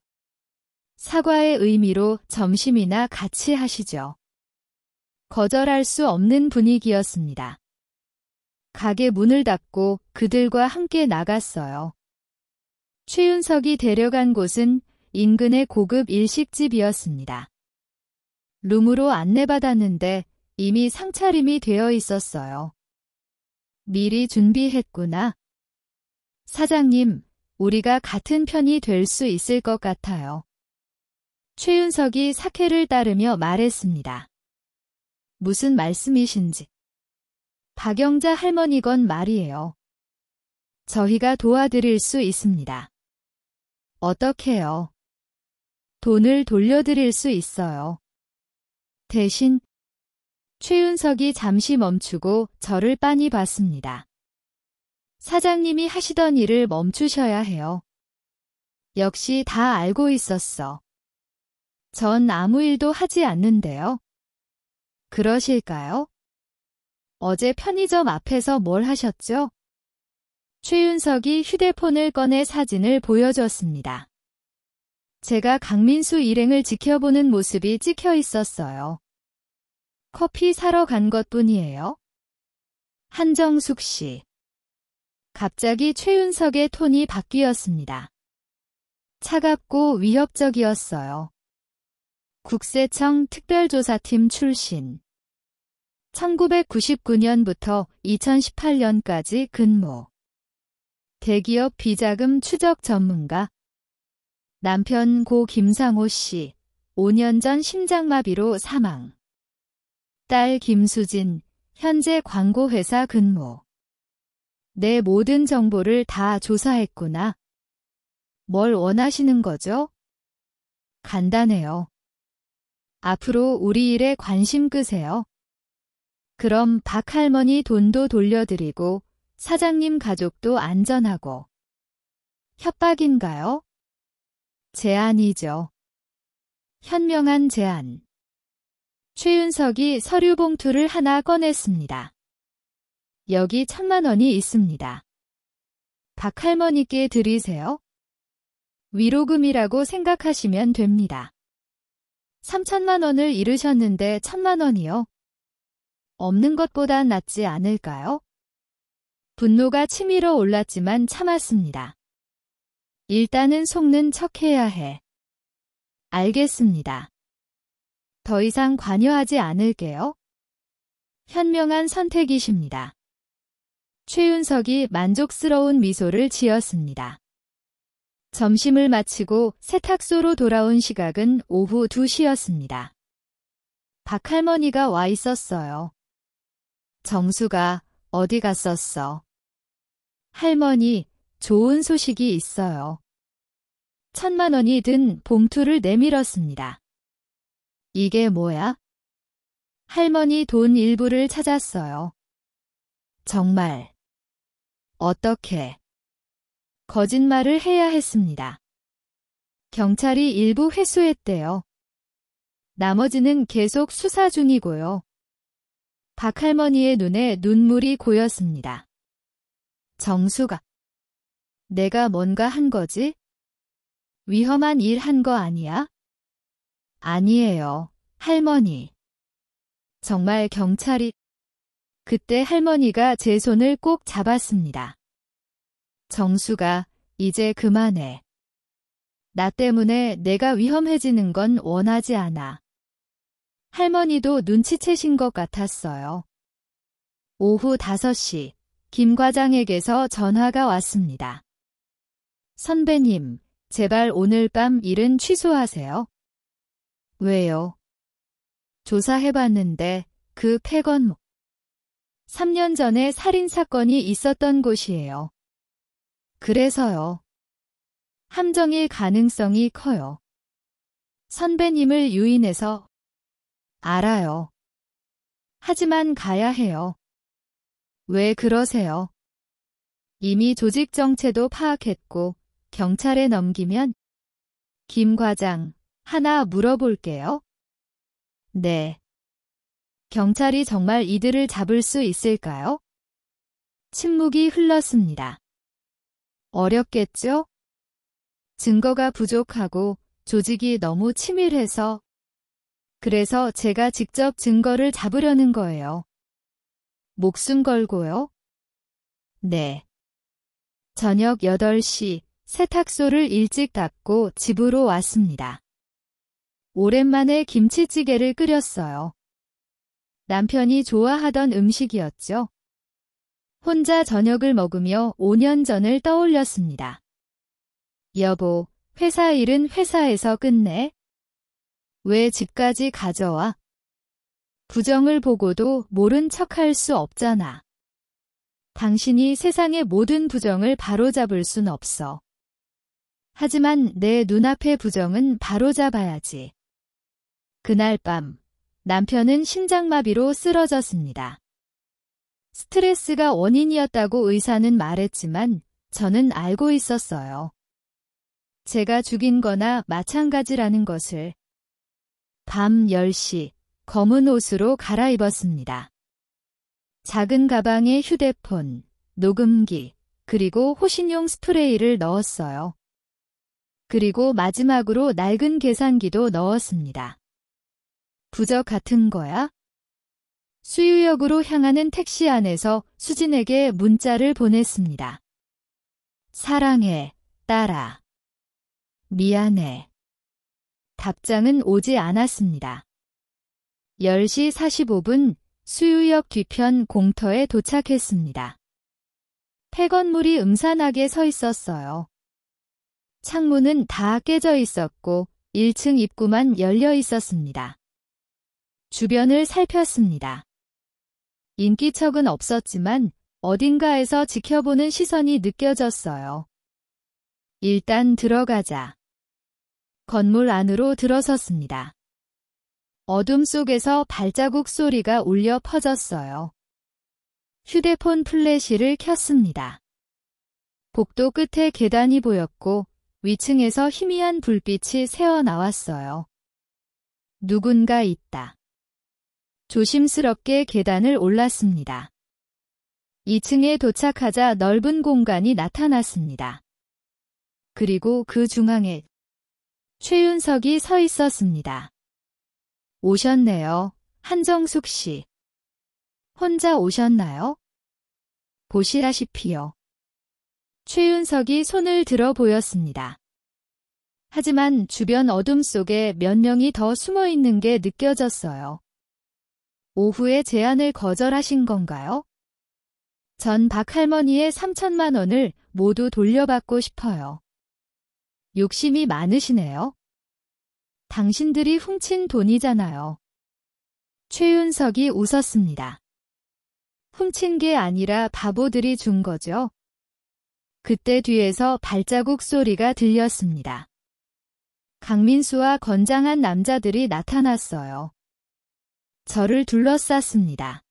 사과의 의미로 점심이나 같이 하시죠. 거절할 수 없는 분위기였습니다. 가게 문을 닫고 그들과 함께 나갔어요. 최윤석이 데려간 곳은 인근의 고급 일식집이었습니다. 룸으로 안내받았는데 이미 상차림이 되어 있었어요. 미리 준비했구나. 사장님, 우리가 같은 편이 될 수 있을 것 같아요. 최윤석이 사케를 따르며 말했습니다. 무슨 말씀이신지. 박영자 할머니건 말이에요. 저희가 도와드릴 수 있습니다. 어떻게요? 돈을 돌려드릴 수 있어요. 대신 최윤석이 잠시 멈추고 저를 빤히 봤습니다. 사장님이 하시던 일을 멈추셔야 해요. 역시 다 알고 있었어. 전 아무 일도 하지 않는데요. 그러실까요? 어제 편의점 앞에서 뭘 하셨죠? 최윤석이 휴대폰을 꺼내 사진을 보여줬습니다. 제가 강민수 일행을 지켜보는 모습이 찍혀 있었어요. 커피 사러 간 것뿐이에요. 한정숙 씨. 갑자기 최윤석의 톤이 바뀌었습니다. 차갑고 위협적이었어요. 국세청 특별조사팀 출신. 1999년부터 2018년까지 근무. 대기업 비자금 추적 전문가. 남편 고 김상호 씨, 5년 전 심장마비로 사망. 딸 김수진, 현재 광고회사 근무. 내 모든 정보를 다 조사했구나. 뭘 원하시는 거죠? 간단해요. 앞으로 우리 일에 관심 끄세요. 그럼 박 할머니 돈도 돌려드리고 사장님 가족도 안전하고. 협박인가요? 제안이죠. 현명한 제안. 최윤석이 서류 봉투를 하나 꺼냈습니다. 여기 1,000만 원이 있습니다. 박할머니께 드리세요. 위로금이라고 생각하시면 됩니다. 3,000만 원을 잃으셨는데 1,000만 원이요? 없는 것보단 낫지 않을까요? 분노가 치밀어 올랐지만 참았습니다. 일단은 속는 척해야 해. 알겠습니다. 더 이상 관여하지 않을게요. 현명한 선택이십니다. 최윤석이 만족스러운 미소를 지었습니다. 점심을 마치고 세탁소로 돌아온 시각은 오후 2시였습니다. 박할머니가 와 있었어요. 정수가 어디 갔었어? 할머니, 좋은 소식이 있어요. 1,000만 원이 든 봉투를 내밀었습니다. 이게 뭐야? 할머니 돈 일부를 찾았어요. 정말. 어떻게? 거짓말을 해야 했습니다. 경찰이 일부 회수했대요. 나머지는 계속 수사 중이고요. 박할머니의 눈에 눈물이 고였습니다. 정수가. 내가 뭔가 한 거지? 위험한 일 한 거 아니야? 아니에요, 할머니. 정말 경찰이... 그때 할머니가 제 손을 꼭 잡았습니다. 정수가, 이제 그만해. 나 때문에 내가 위험해지는 건 원하지 않아. 할머니도 눈치채신 것 같았어요. 오후 5시, 김 과장에게서 전화가 왔습니다. 선배님, 제발 오늘 밤 일은 취소하세요. 왜요? 조사해봤는데 그 폐건물 3년 전에 살인사건이 있었던 곳이에요. 그래서요. 함정일 가능성이 커요. 선배님을 유인해서. 알아요. 하지만 가야 해요. 왜 그러세요? 이미 조직 정체도 파악했고 경찰에 넘기면. 김 과장, 하나 물어볼게요. 네. 경찰이 정말 이들을 잡을 수 있을까요? 침묵이 흘렀습니다. 어렵겠죠? 증거가 부족하고 조직이 너무 치밀해서. 그래서 제가 직접 증거를 잡으려는 거예요. 목숨 걸고요? 네. 저녁 8시 세탁소를 일찍 닫고 집으로 왔습니다. 오랜만에 김치찌개를 끓였어요. 남편이 좋아하던 음식이었죠. 혼자 저녁을 먹으며 5년 전을 떠올렸습니다. 여보, 회사 일은 회사에서 끝내. 왜 집까지 가져와? 부정을 보고도 모른 척할 수 없잖아. 당신이 세상의 모든 부정을 바로잡을 순 없어. 하지만 내 눈앞의 부정은 바로잡아야지. 그날 밤, 남편은 심장마비로 쓰러졌습니다. 스트레스가 원인이었다고 의사는 말했지만 저는 알고 있었어요. 제가 죽인 거나 마찬가지라는 것을. 밤 10시, 검은 옷으로 갈아입었습니다. 작은 가방에 휴대폰, 녹음기, 그리고 호신용 스프레이를 넣었어요. 그리고 마지막으로 낡은 계산기도 넣었습니다. 부적 같은 거야? 수유역으로 향하는 택시 안에서 수진에게 문자를 보냈습니다. 사랑해, 딸아. 미안해. 답장은 오지 않았습니다. 10시 45분 수유역 뒤편 공터에 도착했습니다. 폐건물이 음산하게 서 있었어요. 창문은 다 깨져 있었고 1층 입구만 열려 있었습니다. 주변을 살폈습니다. 인기척은 없었지만 어딘가에서 지켜보는 시선이 느껴졌어요. 일단 들어가자. 건물 안으로 들어섰습니다. 어둠 속에서 발자국 소리가 울려 퍼졌어요. 휴대폰 플래시를 켰습니다. 복도 끝에 계단이 보였고 위층에서 희미한 불빛이 새어나왔어요. 누군가 있다. 조심스럽게 계단을 올랐습니다. 2층에 도착하자 넓은 공간이 나타났습니다. 그리고 그 중앙에 최윤석이 서 있었습니다. 오셨네요. 한정숙 씨. 혼자 오셨나요? 보시다시피요. 최윤석이 손을 들어 보였습니다. 하지만 주변 어둠 속에 몇 명이 더 숨어 있는 게 느껴졌어요. 오후에 제안을 거절하신 건가요? 전 박할머니의 3천만 원을 모두 돌려받고 싶어요. 욕심이 많으시네요. 당신들이 훔친 돈이잖아요. 최윤석이 웃었습니다. 훔친 게 아니라 바보들이 준 거죠. 그때 뒤에서 발자국 소리가 들렸습니다. 강민수와 건장한 남자들이 나타났어요. 저를 둘러쌌습니다.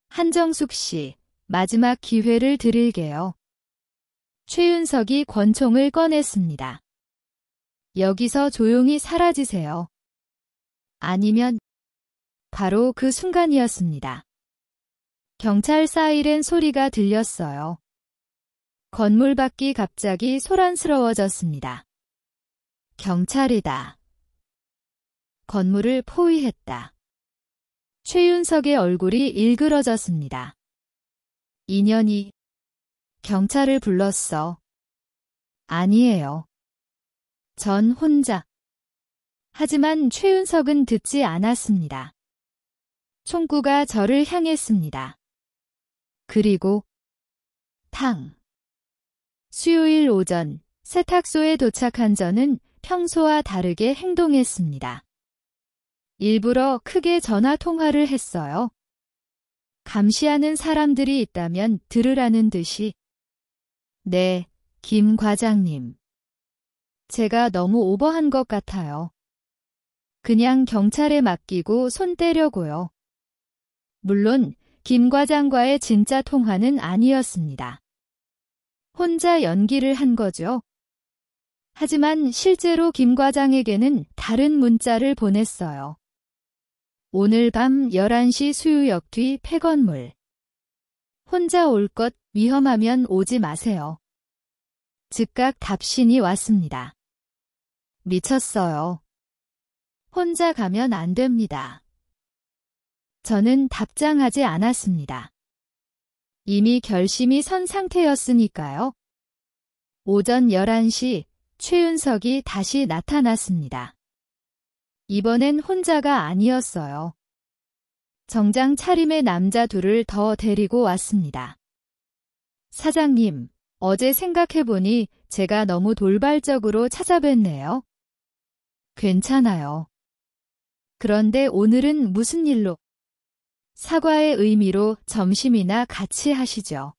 한정숙 씨, 마지막 기회를 드릴게요. 최윤석이 권총을 꺼냈습니다. 여기서 조용히 사라지세요. 아니면 바로 그 순간이었습니다. 경찰 사이렌 소리가 들렸어요. 건물 밖이 갑자기 소란스러워졌습니다. 경찰이다. 건물을 포위했다. 최윤석의 얼굴이 일그러졌습니다. 인연이 경찰을 불렀어. 아니에요. 전 혼자. 하지만 최윤석은 듣지 않았습니다. 총구가 저를 향했습니다. 그리고 탕. 수요일 오전 세탁소에 도착한 저는 평소와 다르게 행동했습니다. 일부러 크게 전화 통화를 했어요. 감시하는 사람들이 있다면 들으라는 듯이. 네, 김 과장님. 제가 너무 오버한 것 같아요. 그냥 경찰에 맡기고 손 떼려고요. 물론 김 과장과의 진짜 통화는 아니었습니다. 혼자 연기를 한 거죠. 하지만 실제로 김 과장에게는 다른 문자를 보냈어요. 오늘 밤 11시 수유역 뒤 폐건물. 혼자 올 것 위험하면 오지 마세요. 즉각 답신이 왔습니다. 미쳤어요. 혼자 가면 안 됩니다. 저는 답장하지 않았습니다. 이미 결심이 선 상태였으니까요. 오전 11시 최윤석이 다시 나타났습니다. 이번엔 혼자가 아니었어요. 정장 차림의 남자 둘을 더 데리고 왔습니다. 사장님, 어제 생각해보니 제가 너무 돌발적으로 찾아뵀네요. 괜찮아요. 그런데 오늘은 무슨 일로? 사과의 의미로 점심이나 같이 하시죠.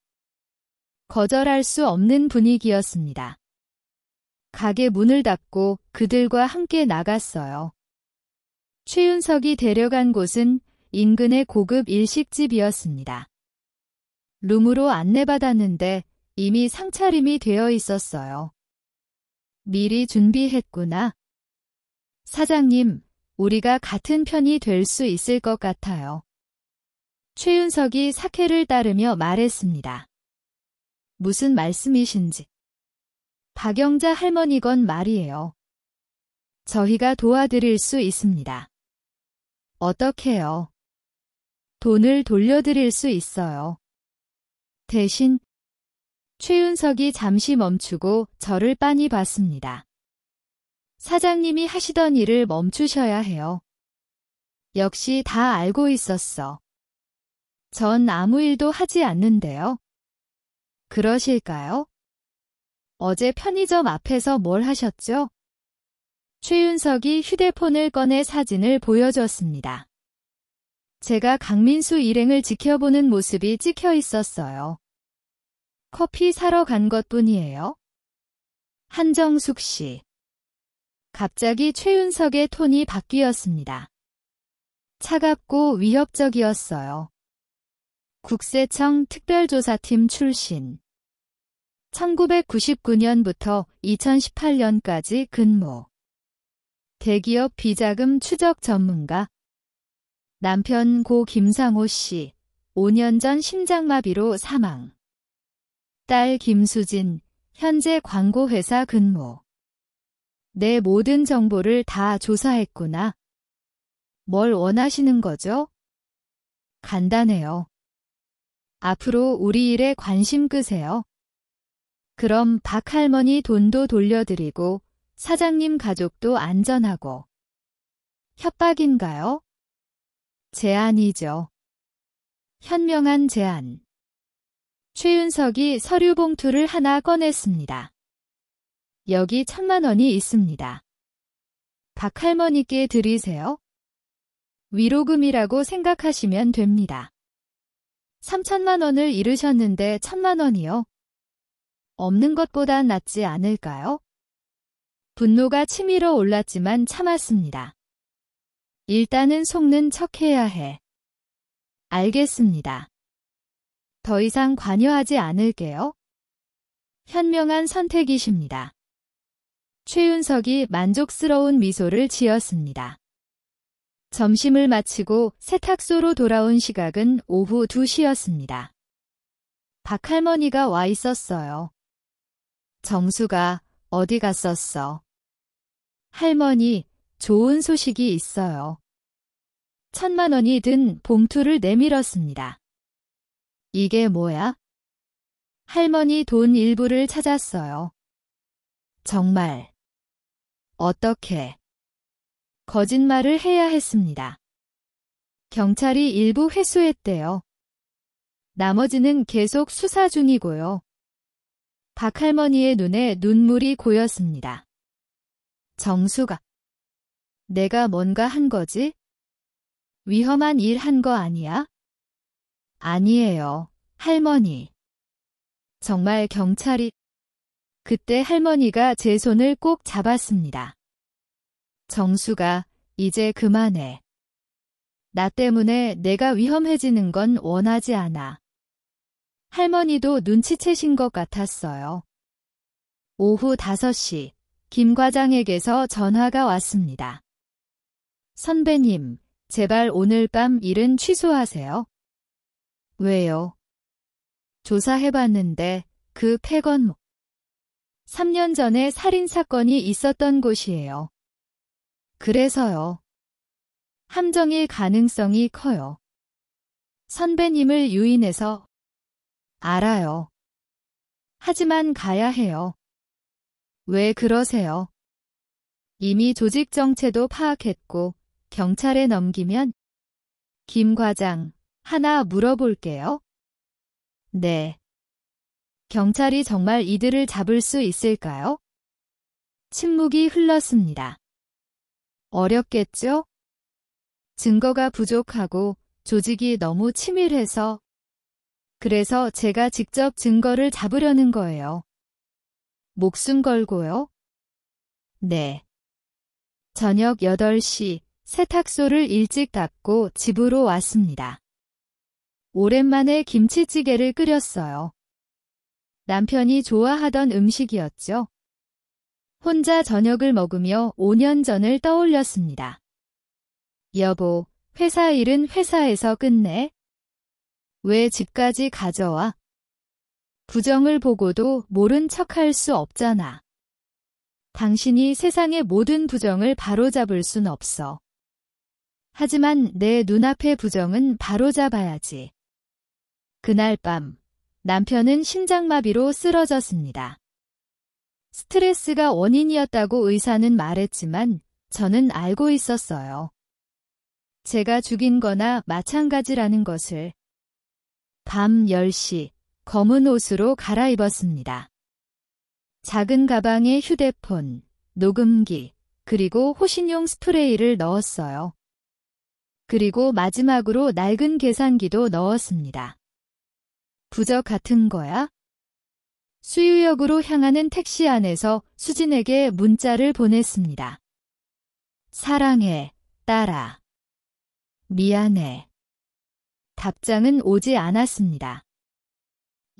거절할 수 없는 분위기였습니다. 가게 문을 닫고 그들과 함께 나갔어요. 최윤석이 데려간 곳은 인근의 고급 일식집이었습니다. 룸으로 안내받았는데 이미 상차림이 되어 있었어요. 미리 준비했구나. 사장님, 우리가 같은 편이 될 수 있을 것 같아요. 최윤석이 사케를 따르며 말했습니다. 무슨 말씀이신지. 박영자 할머니건 말이에요. 저희가 도와드릴 수 있습니다. 어떻게요? 돈을 돌려드릴 수 있어요. 대신 최윤석이 잠시 멈추고 저를 빤히 봤습니다. 사장님이 하시던 일을 멈추셔야 해요. 역시 다 알고 있었어. 전 아무 일도 하지 않는데요. 그러실까요? 어제 편의점 앞에서 뭘 하셨죠? 최윤석이 휴대폰을 꺼내 사진을 보여줬습니다. 제가 강민수 일행을 지켜보는 모습이 찍혀 있었어요. 커피 사러 간 것뿐이에요. 한정숙 씨. 갑자기 최윤석의 톤이 바뀌었습니다. 차갑고 위협적이었어요. 국세청 특별조사팀 출신. 1999년부터 2018년까지 근무. 대기업 비자금 추적 전문가. 남편 고 김상호 씨, 5년 전 심장마비로 사망. 딸 김수진, 현재 광고회사 근무. 내 모든 정보를 다 조사했구나. 뭘 원하시는 거죠? 간단해요. 앞으로 우리 일에 관심 끄세요. 그럼 박 할머니 돈도 돌려드리고 사장님 가족도 안전하고. 협박인가요? 제안이죠. 현명한 제안. 최윤석이 서류 봉투를 하나 꺼냈습니다. 여기 1,000만 원이 있습니다. 박 할머니께 드리세요. 위로금이라고 생각하시면 됩니다. 3,000만 원을 잃으셨는데 1,000만 원이요? 없는 것보단 낫지 않을까요? 분노가 치밀어 올랐지만 참았습니다. 일단은 속는 척해야 해. 알겠습니다. 더 이상 관여하지 않을게요. 현명한 선택이십니다. 최윤석이 만족스러운 미소를 지었습니다. 점심을 마치고 세탁소로 돌아온 시각은 오후 2시였습니다. 박 할머니가 와 있었어요. 정수가 어디 갔었어? 할머니, 좋은 소식이 있어요. 1,000만 원이 든 봉투를 내밀었습니다. 이게 뭐야? 할머니 돈 일부를 찾았어요. 정말. 어떻게? 거짓말을 해야 했습니다. 경찰이 일부 회수했대요. 나머지는 계속 수사 중이고요. 박 할머니의 눈에 눈물이 고였습니다. 정수가. 내가 뭔가 한 거지? 위험한 일 한 거 아니야? 아니에요, 할머니. 정말 경찰이... 그때 할머니가 제 손을 꼭 잡았습니다. 정수가, 이제 그만해. 나 때문에 내가 위험해지는 건 원하지 않아. 할머니도 눈치채신 것 같았어요. 오후 5시, 김 과장에게서 전화가 왔습니다. 선배님, 제발 오늘 밤 일은 취소하세요. 왜요? 조사해봤는데 그 폐건 3년 전에 살인사건이 있었던 곳이에요. 그래서요. 함정일 가능성이 커요. 선배님을 유인해서. 알아요. 하지만 가야 해요. 왜 그러세요? 이미 조직 정체도 파악했고 경찰에 넘기면. 김 과장, 하나 물어볼게요. 네. 경찰이 정말 이들을 잡을 수 있을까요? 침묵이 흘렀습니다. 어렵겠죠? 증거가 부족하고 조직이 너무 치밀해서. 그래서 제가 직접 증거를 잡으려는 거예요. 목숨 걸고요? 네. 저녁 8시 세탁소를 일찍 닫고 집으로 왔습니다. 오랜만에 김치찌개를 끓였어요. 남편이 좋아하던 음식이었죠. 혼자 저녁을 먹으며 5년 전을 떠올렸습니다. 여보, 회사 일은 회사에서 끝내. 왜 집까지 가져와? 부정을 보고도 모른 척할 수 없잖아. 당신이 세상의 모든 부정을 바로잡을 순 없어. 하지만 내 눈앞의 부정은 바로잡아야지. 그날 밤, 남편은 심장마비로 쓰러졌습니다. 스트레스가 원인이었다고 의사는 말했지만 저는 알고 있었어요. 제가 죽인 거나 마찬가지라는 것을. 밤 10시, 검은 옷으로 갈아입었습니다. 작은 가방에 휴대폰, 녹음기, 그리고 호신용 스프레이를 넣었어요. 그리고 마지막으로 낡은 계산기도 넣었습니다. 부적 같은 거야? 수유역으로 향하는 택시 안에서 수진에게 문자를 보냈습니다. 사랑해, 딸아. 미안해. 답장은 오지 않았습니다.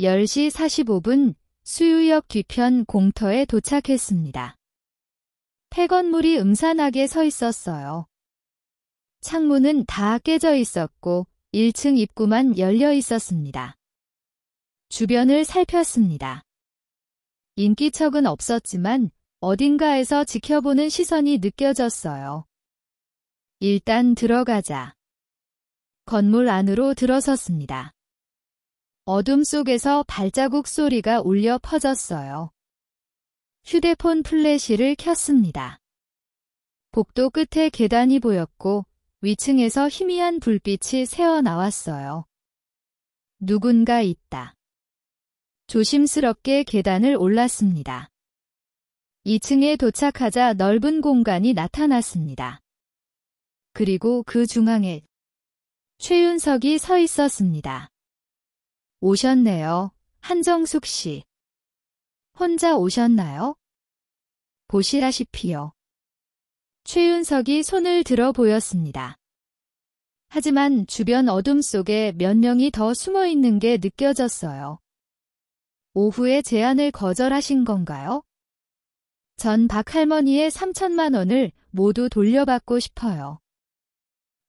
10시 45분 수유역 뒤편 공터에 도착했습니다. 폐건물이 음산하게 서 있었어요. 창문은 다 깨져 있었고 1층 입구만 열려 있었습니다. 주변을 살폈습니다. 인기척은 없었지만 어딘가에서 지켜보는 시선이 느껴졌어요. 일단 들어가자. 건물 안으로 들어섰습니다. 어둠 속에서 발자국 소리가 울려 퍼졌어요. 휴대폰 플래시를 켰습니다. 복도 끝에 계단이 보였고 위층에서 희미한 불빛이 새어나왔어요. 누군가 있다. 조심스럽게 계단을 올랐습니다. 2층에 도착하자 넓은 공간이 나타났습니다. 그리고 그 중앙에 최윤석이 서 있었습니다. 오셨네요, 한정숙 씨. 혼자 오셨나요? 보시다시피요. 최윤석이 손을 들어 보였습니다. 하지만 주변 어둠 속에 몇 명이 더 숨어 있는 게 느껴졌어요. 오후에 제안을 거절하신 건가요? 전 박할머니의 3천만 원을 모두 돌려받고 싶어요.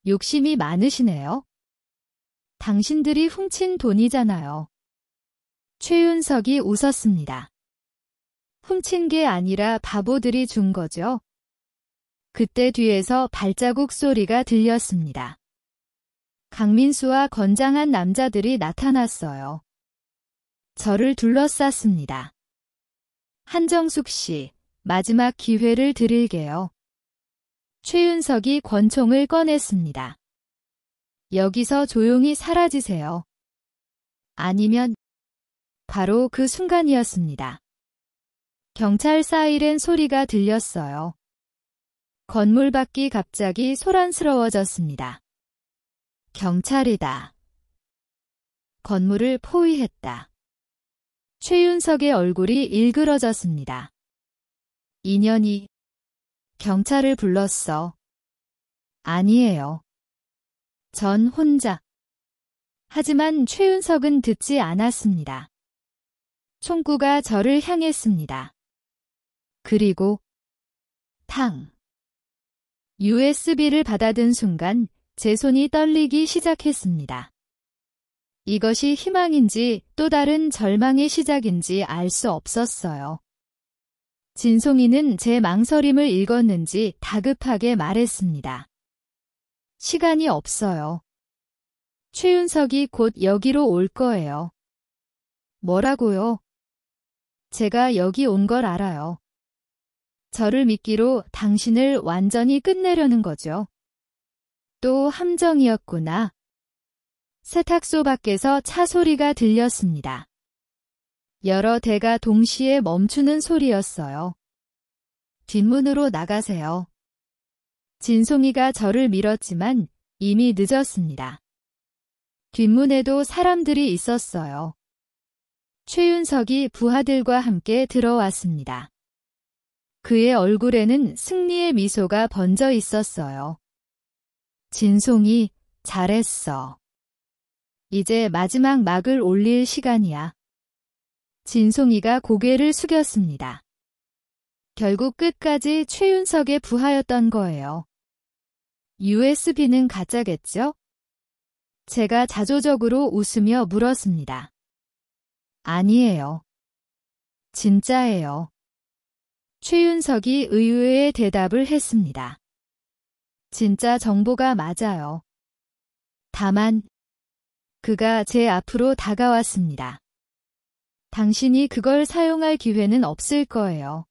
욕심이 많으시네요. 당신들이 훔친 돈이잖아요. 최윤석이 웃었습니다. 훔친 게 아니라 바보들이 준 거죠. 그때 뒤에서 발자국 소리가 들렸습니다. 강민수와 건장한 남자들이 나타났어요. 저를 둘러쌌습니다. 한정숙 씨, 마지막 기회를 드릴게요. 최윤석이 권총을 꺼냈습니다. 여기서 조용히 사라지세요. 아니면 바로 그 순간이었습니다. 경찰 사이렌 소리가 들렸어요. 건물 밖이 갑자기 소란스러워졌습니다. 경찰이다. 건물을 포위했다. 최윤석의 얼굴이 일그러졌습니다. 인연이 경찰을 불렀어. 아니에요. 전 혼자. 하지만 최윤석은 듣지 않았습니다. 총구가 저를 향했습니다. 그리고 탕. USB를 받아든 순간 제 손이 떨리기 시작했습니다. 이것이 희망인지 또 다른 절망의 시작인지 알 수 없었어요. 진송이는 제 망설임을 읽었는지 다급하게 말했습니다. 시간이 없어요. 최윤석이 곧 여기로 올 거예요. 뭐라고요? 제가 여기 온 걸 알아요. 저를 믿기로 당신을 완전히 끝내려는 거죠. 또 함정이었구나. 세탁소 밖에서 차 소리가 들렸습니다. 여러 대가 동시에 멈추는 소리였어요. 뒷문으로 나가세요. 진송이가 저를 밀었지만 이미 늦었습니다. 뒷문에도 사람들이 있었어요. 최윤석이 부하들과 함께 들어왔습니다. 그의 얼굴에는 승리의 미소가 번져 있었어요. 진송이, 잘했어. 이제 마지막 막을 올릴 시간이야. 진송이가 고개를 숙였습니다. 결국 끝까지 최윤석의 부하였던 거예요. USB는 가짜겠죠? 제가 자조적으로 웃으며 물었습니다. 아니에요. 진짜예요. 최윤석이 의외의 대답을 했습니다. 진짜 정보가 맞아요. 다만 그가 제 앞으로 다가왔습니다. 당신이 그걸 사용할 기회는 없을 거예요.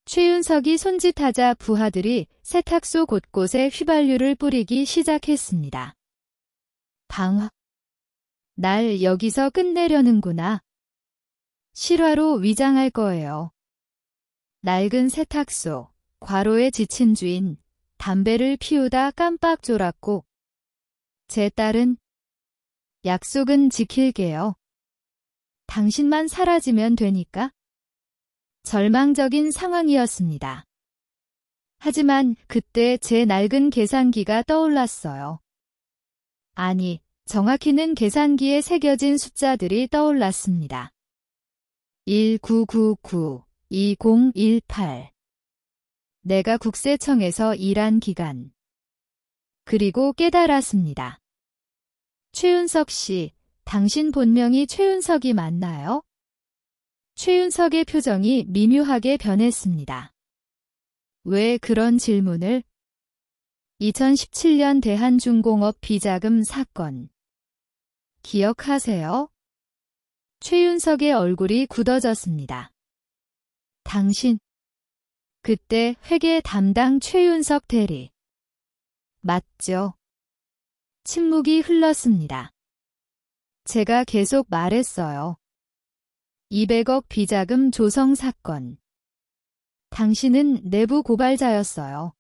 최윤석이 손짓하자 부하들이 세탁소 곳곳에 휘발유를 뿌리기 시작했습니다. 방화. 날 여기서 끝내려는구나. 실화로 위장할 거예요. 낡은 세탁소, 과로에 지친 주인, 담배를 피우다 깜빡 졸았고 제 딸은 약속은 지킬게요. 당신만 사라지면 되니까. 절망적인 상황이었습니다. 하지만 그때 제 낡은 계산기가 떠올랐어요. 아니, 정확히는 계산기에 새겨진 숫자들이 떠올랐습니다. 1999-2018. 내가 국세청에서 일한 기간. 그리고 깨달았습니다. 최윤석 씨, 당신 본명이 최윤석이 맞나요? 최윤석의 표정이 미묘하게 변했습니다. 왜 그런 질문을? 2017년 대한중공업 비자금 사건. 기억하세요? 최윤석의 얼굴이 굳어졌습니다. 당신. 그때 회계 담당 최윤석 대리. 맞죠? 침묵이 흘렀습니다. 제가 계속 말했어요. 200억 비자금 조성 사건. 당신은 내부 고발자였어요.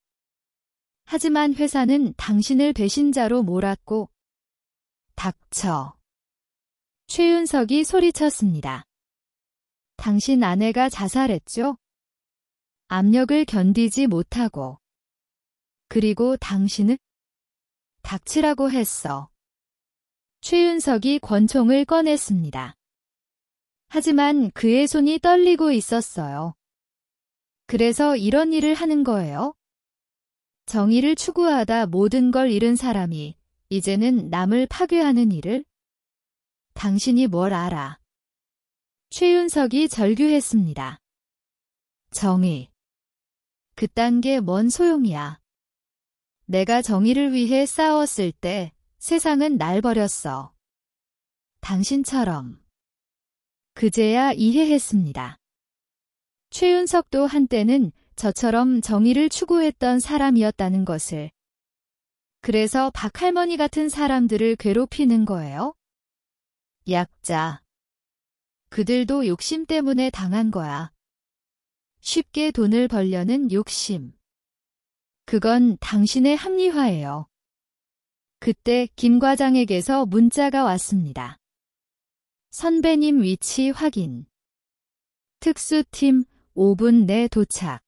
하지만 회사는 당신을 배신자로 몰았고. 닥쳐. 최윤석이 소리쳤습니다. 당신 아내가 자살했죠? 압력을 견디지 못하고. 그리고 당신은? 닥치라고 했어. 최윤석이 권총을 꺼냈습니다. 하지만 그의 손이 떨리고 있었어요. 그래서 이런 일을 하는 거예요? 정의를 추구하다 모든 걸 잃은 사람이 이제는 남을 파괴하는 일을? 당신이 뭘 알아? 최윤석이 절규했습니다. 정의. 그딴 게 뭔 소용이야. 내가 정의를 위해 싸웠을 때 세상은 날 버렸어. 당신처럼. 그제야 이해했습니다. 최윤석도 한때는 저처럼 정의를 추구했던 사람이었다는 것을. 그래서 박할머니 같은 사람들을 괴롭히는 거예요? 약자. 그들도 욕심 때문에 당한 거야. 쉽게 돈을 벌려는 욕심. 그건 당신의 합리화예요. 그때 김 과장에게서 문자가 왔습니다. 선배님 위치 확인. 특수팀 5분 내 도착.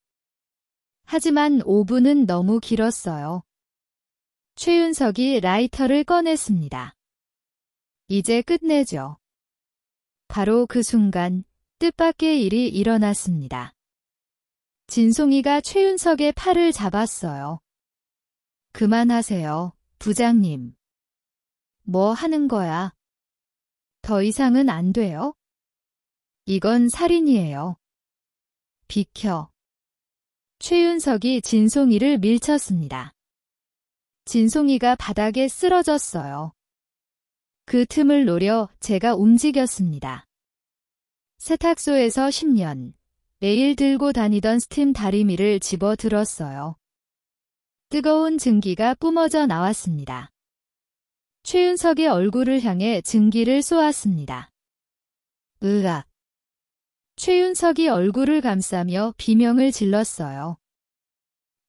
하지만 5분은 너무 길었어요. 최윤석이 라이터를 꺼냈습니다. 이제 끝내죠. 바로 그 순간 뜻밖의 일이 일어났습니다. 진송이가 최윤석의 팔을 잡았어요. 그만하세요, 부장님. 뭐 하는 거야? 더 이상은 안 돼요? 이건 살인이에요. 비켜. 최윤석이 진송이를 밀쳤습니다. 진송이가 바닥에 쓰러졌어요. 그 틈을 노려 제가 움직였습니다. 세탁소에서 10년, 매일 들고 다니던 스팀 다리미를 집어 들었어요. 뜨거운 증기가 뿜어져 나왔습니다. 최윤석의 얼굴을 향해 증기를 쏘았습니다. 으악. 최윤석이 얼굴을 감싸며 비명을 질렀어요.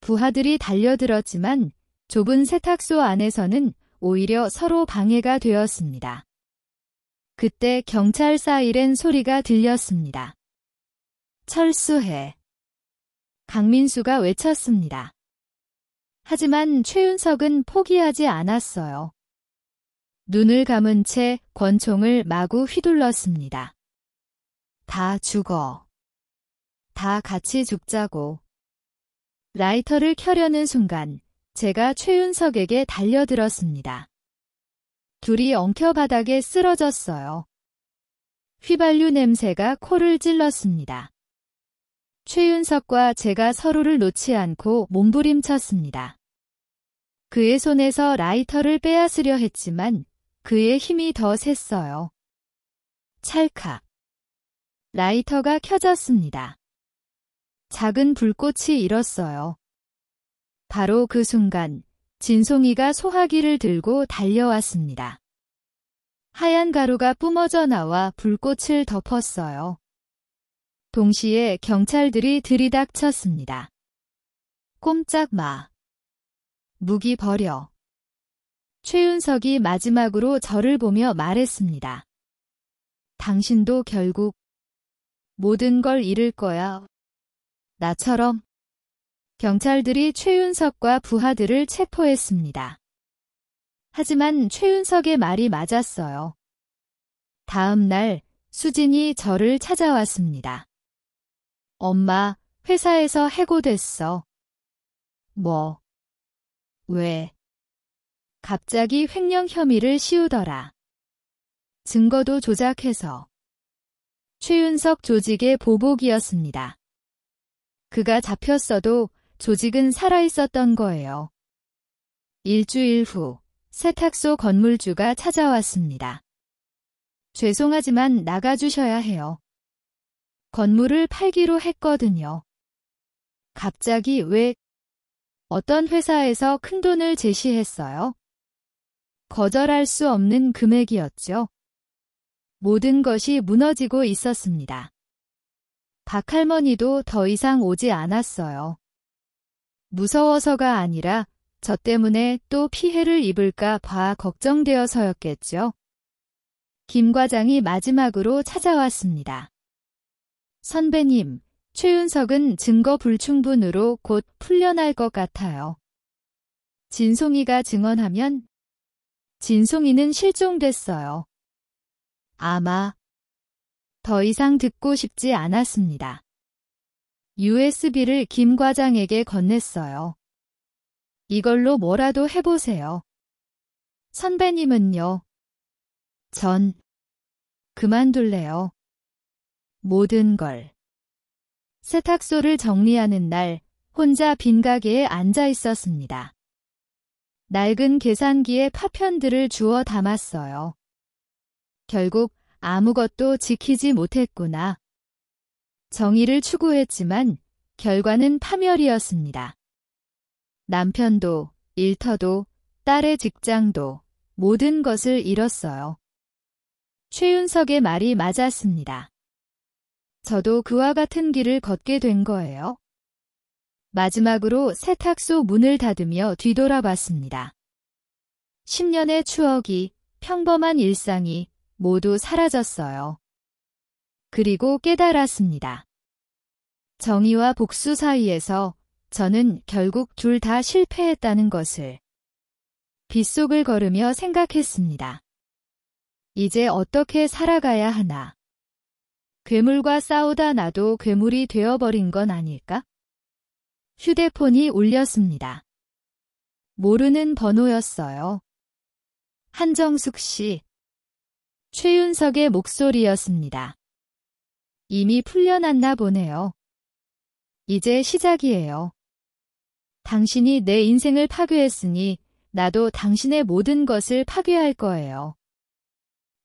부하들이 달려들었지만 좁은 세탁소 안에서는 오히려 서로 방해가 되었습니다. 그때 경찰 사이렌 소리가 들렸습니다. 철수해. 강민수가 외쳤습니다. 하지만 최윤석은 포기하지 않았어요. 눈을 감은 채 권총을 마구 휘둘렀습니다. 다 죽어. 다 같이 죽자고. 라이터를 켜려는 순간 제가 최윤석에게 달려들었습니다. 둘이 엉켜 바닥에 쓰러졌어요. 휘발유 냄새가 코를 찔렀습니다. 최윤석과 제가 서로를 놓지 않고 몸부림쳤습니다. 그의 손에서 라이터를 빼앗으려 했지만 그의 힘이 더 셌어요. 찰칵. 라이터가 켜졌습니다. 작은 불꽃이 일었어요. 바로 그 순간 진송이가 소화기를 들고 달려왔습니다. 하얀 가루가 뿜어져 나와 불꽃을 덮었어요. 동시에 경찰들이 들이닥쳤습니다. 꼼짝 마. 무기 버려. 최윤석이 마지막으로 저를 보며 말했습니다. 당신도 결국 모든 걸 잃을 거야. 나처럼. 경찰들이 최윤석과 부하들을 체포했습니다. 하지만 최윤석의 말이 맞았어요. 다음 날 수진이 저를 찾아왔습니다. 엄마, 회사에서 해고됐어. 뭐? 왜? 갑자기 횡령 혐의를 씌우더라. 증거도 조작해서. 최윤석 조직의 보복이었습니다. 그가 잡혔어도 조직은 살아있었던 거예요. 일주일 후 세탁소 건물주가 찾아왔습니다. 죄송하지만 나가주셔야 해요. 건물을 팔기로 했거든요. 갑자기 왜? 어떤 회사에서 큰돈을 제시했어요? 거절할 수 없는 금액이었죠. 모든 것이 무너지고 있었습니다. 박할머니도 더 이상 오지 않았어요. 무서워서가 아니라 저 때문에 또 피해를 입을까 봐 걱정되어서였겠죠. 김 과장이 마지막으로 찾아왔습니다. 선배님, 최윤석은 증거 불충분으로 곧 풀려날 것 같아요. 진송이가 증언하면? 진송이는 실종됐어요. 아마. 더 이상 듣고 싶지 않았습니다. USB를 김 과장에게 건넸어요. 이걸로 뭐라도 해보세요. 선배님은요? 전 그만둘래요. 모든 걸. 세탁소를 정리하는 날 혼자 빈 가게에 앉아 있었습니다. 낡은 계산기에 파편들을 주워 담았어요. 결국 아무것도 지키지 못했구나. 정의를 추구했지만 결과는 파멸이었습니다. 남편도, 일터도, 딸의 직장도 모든 것을 잃었어요. 최윤석의 말이 맞았습니다. 저도 그와 같은 길을 걷게 된 거예요. 마지막으로 세탁소 문을 닫으며 뒤돌아봤습니다. 10년의 추억이, 평범한 일상이 모두 사라졌어요. 그리고 깨달았습니다. 정의와 복수 사이에서 저는 결국 둘 다 실패했다는 것을. 빗속을 걸으며 생각했습니다. 이제 어떻게 살아가야 하나. 괴물과 싸우다 나도 괴물이 되어버린 건 아닐까? 휴대폰이 울렸습니다. 모르는 번호였어요. 한정숙 씨. 최윤석의 목소리였습니다. 이미 풀려났나 보네요. 이제 시작이에요. 당신이 내 인생을 파괴했으니 나도 당신의 모든 것을 파괴할 거예요.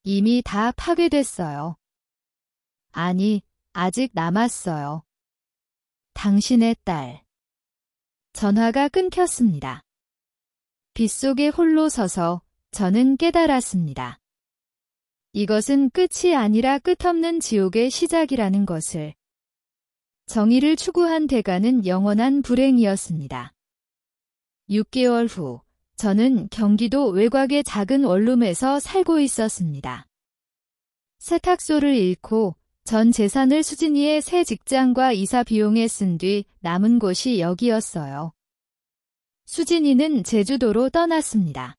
이미 다 파괴됐어요. 아니, 아직 남았어요. 당신의 딸. 전화가 끊겼습니다. 빗속에 홀로 서서 저는 깨달았습니다. 이것은 끝이 아니라 끝없는 지옥의 시작이라는 것을. 정의를 추구한 대가는 영원한 불행이었습니다. 6개월 후, 저는 경기도 외곽의 작은 원룸에서 살고 있었습니다. 세탁소를 잃고 전 재산을 수진이의 새 직장과 이사 비용에 쓴 뒤 남은 곳이 여기였어요. 수진이는 제주도로 떠났습니다.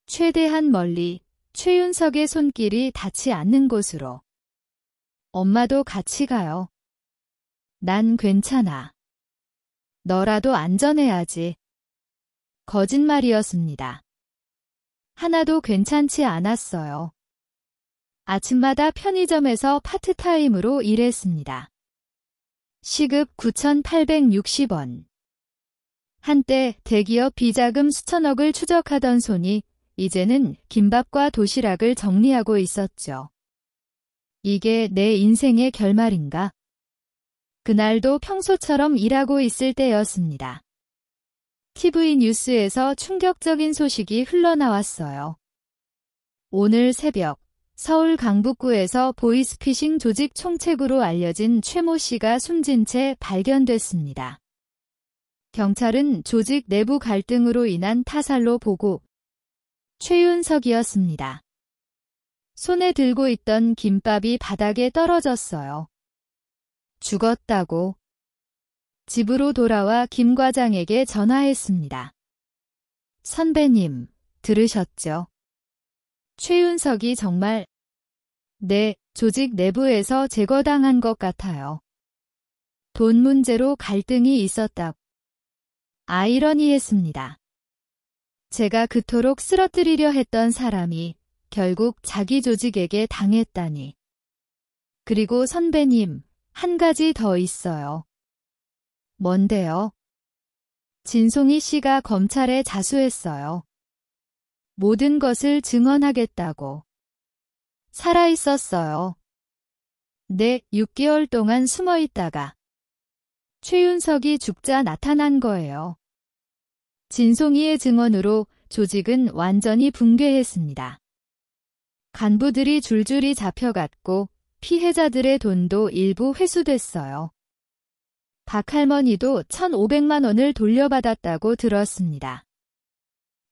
최대한 멀리 최윤석의 손길이 닿지 않는 곳으로. 엄마도 같이 가요. 난 괜찮아. 너라도 안전해야지. 거짓말이었습니다. 하나도 괜찮지 않았어요. 아침마다 편의점에서 파트타임으로 일했습니다. 시급 9,860원. 한때 대기업 비자금 수천억을 추적하던 손이 이제는 김밥과 도시락을 정리하고 있었죠. 이게 내 인생의 결말인가? 그날도 평소처럼 일하고 있을 때였습니다. TV 뉴스에서 충격적인 소식이 흘러나왔어요. 오늘 새벽 서울 강북구에서 보이스피싱 조직 총책으로 알려진 최모 씨가 숨진 채 발견됐습니다. 경찰은 조직 내부 갈등으로 인한 타살로 보고 최윤석이었습니다. 손에 들고 있던 김밥이 바닥에 떨어졌어요. 죽었다고. 집으로 돌아와 김 과장에게 전화했습니다. 선배님, 들으셨죠? 최윤석이 정말 조직 내부에서 제거당한 것 같아요. 돈 문제로 갈등이 있었다고. 아이러니했습니다. 제가 그토록 쓰러뜨리려 했던 사람이 결국 자기 조직에게 당했다니. 그리고 선배님, 한 가지 더 있어요. 뭔데요? 진송이 씨가 검찰에 자수했어요. 모든 것을 증언하겠다고. 살아있었어요. 네, 6개월 동안 숨어있다가 최윤석이 죽자 나타난 거예요. 진송이의 증언으로 조직은 완전히 붕괴했습니다. 간부들이 줄줄이 잡혀갔고 피해자들의 돈도 일부 회수됐어요. 박할머니도 1,500만 원을 돌려받았다고 들었습니다.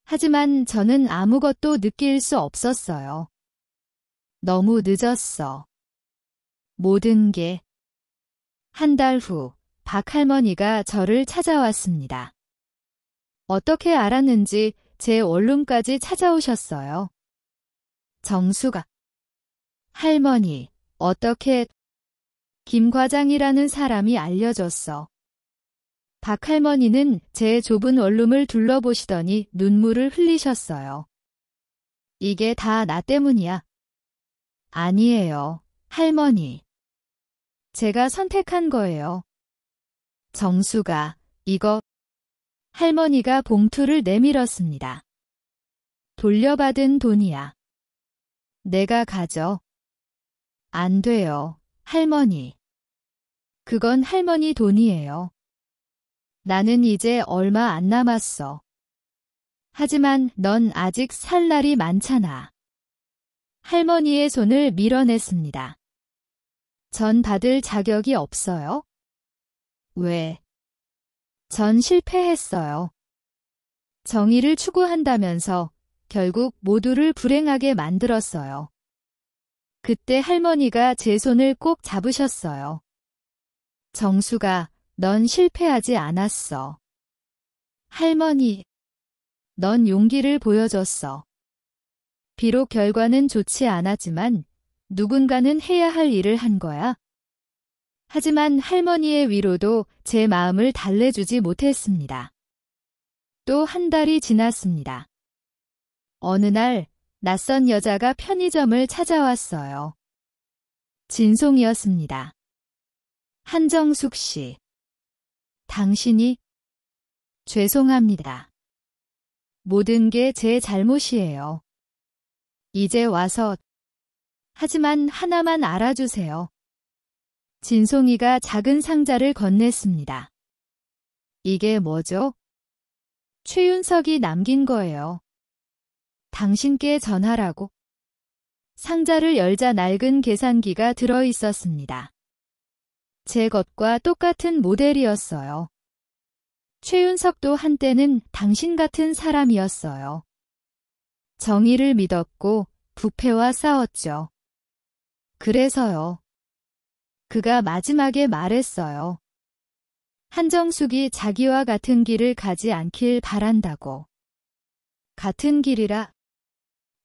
하지만 저는 아무것도 느낄 수 없었어요. 너무 늦었어. 모든 게. 한 달 후 박할머니가 저를 찾아왔습니다. 어떻게 알았는지 제 원룸까지 찾아오셨어요. 정수가. 할머니, 어떻게... 김 과장이라는 사람이 알려줬어. 박할머니는 제 좁은 원룸을 둘러보시더니 눈물을 흘리셨어요. 이게 다 나 때문이야. 아니에요, 할머니. 제가 선택한 거예요. 정수가, 이거... 할머니가 봉투를 내밀었습니다. 돌려받은 돈이야. 내가 가져. 안 돼요, 할머니. 그건 할머니 돈이에요. 나는 이제 얼마 안 남았어. 하지만 넌 아직 살 날이 많잖아. 할머니의 손을 밀어냈습니다. 전 받을 자격이 없어요? 왜? 전 실패했어요. 정의를 추구한다면서 결국 모두를 불행하게 만들었어요. 그때 할머니가 제 손을 꼭 잡으셨어요. 정수가, 넌 실패하지 않았어. 할머니, 넌 용기를 보여줬어. 비록 결과는 좋지 않았지만 누군가는 해야 할 일을 한 거야. 하지만 할머니의 위로도 제 마음을 달래주지 못했습니다. 또 한 달이 지났습니다. 어느 날 낯선 여자가 편의점을 찾아왔어요. 진송이었습니다. 한정숙 씨. 당신이? 죄송합니다. 모든 게 제 잘못이에요. 이제 와서... 하지만 하나만 알아주세요. 진송이가 작은 상자를 건넸습니다. 이게 뭐죠? 최윤석이 남긴 거예요. 당신께 전하라고. 상자를 열자 낡은 계산기가 들어 있었습니다. 제 것과 똑같은 모델이었어요. 최윤석도 한때는 당신 같은 사람이었어요. 정의를 믿었고 부패와 싸웠죠. 그래서요. 그가 마지막에 말했어요. 한정숙이 자기와 같은 길을 가지 않길 바란다고. 같은 길이라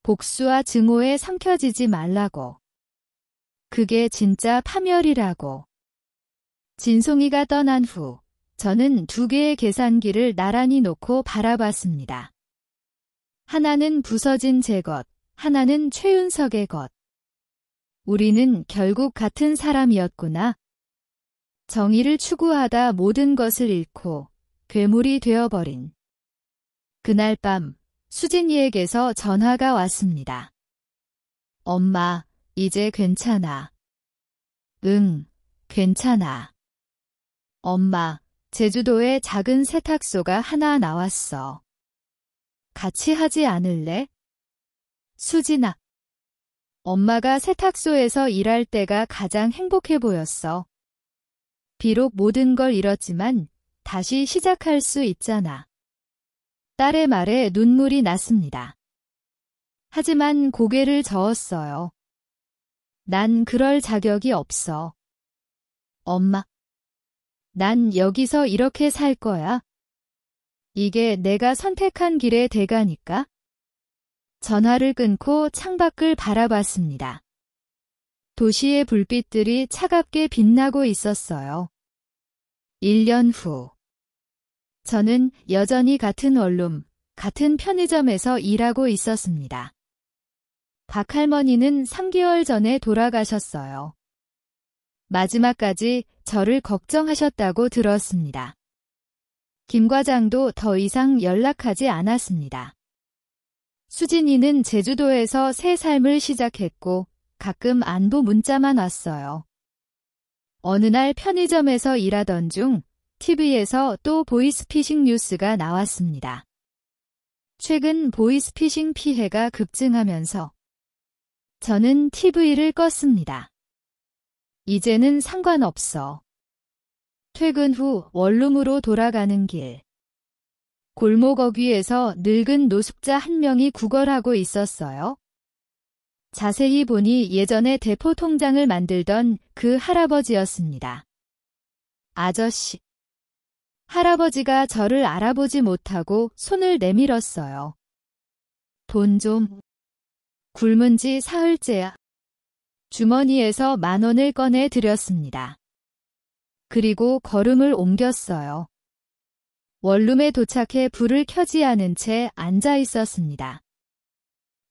복수와 증오에 삼켜지지 말라고. 그게 진짜 파멸이라고. 진송이가 떠난 후 저는 2개의 계산기를 나란히 놓고 바라봤습니다. 하나는 부서진 제 것, 하나는 최윤석의 것. 우리는 결국 같은 사람이었구나. 정의를 추구하다 모든 것을 잃고 괴물이 되어버린. 그날 밤 수진이에게서 전화가 왔습니다. 엄마, 이제 괜찮아. 응, 괜찮아. 엄마, 제주도에 작은 세탁소가 하나 나왔어. 같이 하지 않을래? 수진아. 엄마가 세탁소에서 일할 때가 가장 행복해 보였어. 비록 모든 걸 잃었지만 다시 시작할 수 있잖아. 딸의 말에 눈물이 났습니다. 하지만 고개를 저었어요. 난 그럴 자격이 없어. 엄마. 난 여기서 이렇게 살 거야. 이게 내가 선택한 길의 대가니까. 전화를 끊고 창밖을 바라봤습니다. 도시의 불빛들이 차갑게 빛나고 있었어요. 1년 후. 저는 여전히 같은 원룸, 같은 편의점에서 일하고 있었습니다. 박 할머니는 3개월 전에 돌아가셨어요. 마지막까지 저를 걱정하셨다고 들었습니다. 김 과장도 더 이상 연락하지 않았습니다. 수진이는 제주도에서 새 삶을 시작했고 가끔 안부 문자만 왔어요. 어느 날 편의점에서 일하던 중 TV에서 또 보이스피싱 뉴스가 나왔습니다. 최근 보이스피싱 피해가 급증하면서 저는 TV를 껐습니다. 이제는 상관없어. 퇴근 후 원룸으로 돌아가는 길. 골목 어귀에서 늙은 노숙자 한 명이 구걸하고 있었어요. 자세히 보니 예전에 대포 통장을 만들던 그 할아버지였습니다. 아저씨. 할아버지가 저를 알아보지 못하고 손을 내밀었어요. 돈 좀. 굶은 지 사흘째야. 주머니에서 10,000원을 꺼내 드렸습니다. 그리고 걸음을 옮겼어요. 원룸에 도착해 불을 켜지 않은 채 앉아 있었습니다.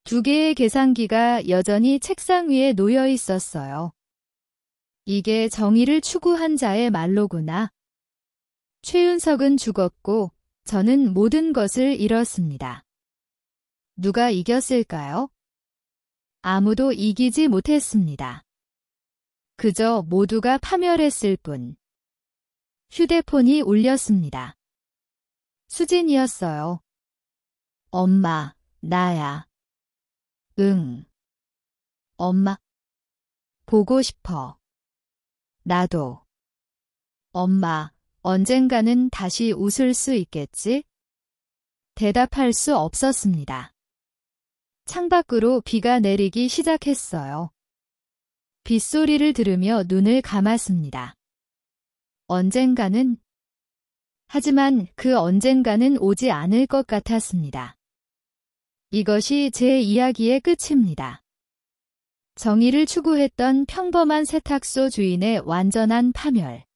2개의 계산기가 여전히 책상 위에 놓여 있었어요. 이게 정의를 추구한 자의 말로구나. 최윤석은 죽었고 저는 모든 것을 잃었습니다. 누가 이겼을까요? 아무도 이기지 못했습니다. 그저 모두가 파멸했을 뿐. 휴대폰이 울렸습니다. 수진이었어요. 엄마, 나야. 응. 엄마. 보고 싶어. 나도. 엄마, 언젠가는 다시 웃을 수 있겠지? 대답할 수 없었습니다. 창밖으로 비가 내리기 시작했어요. 빗소리를 들으며 눈을 감았습니다. 언젠가는, 하지만 그 언젠가는 오지 않을 것 같았습니다. 이것이 제 이야기의 끝입니다. 정의를 추구했던 평범한 세탁소 주인의 완전한 파멸.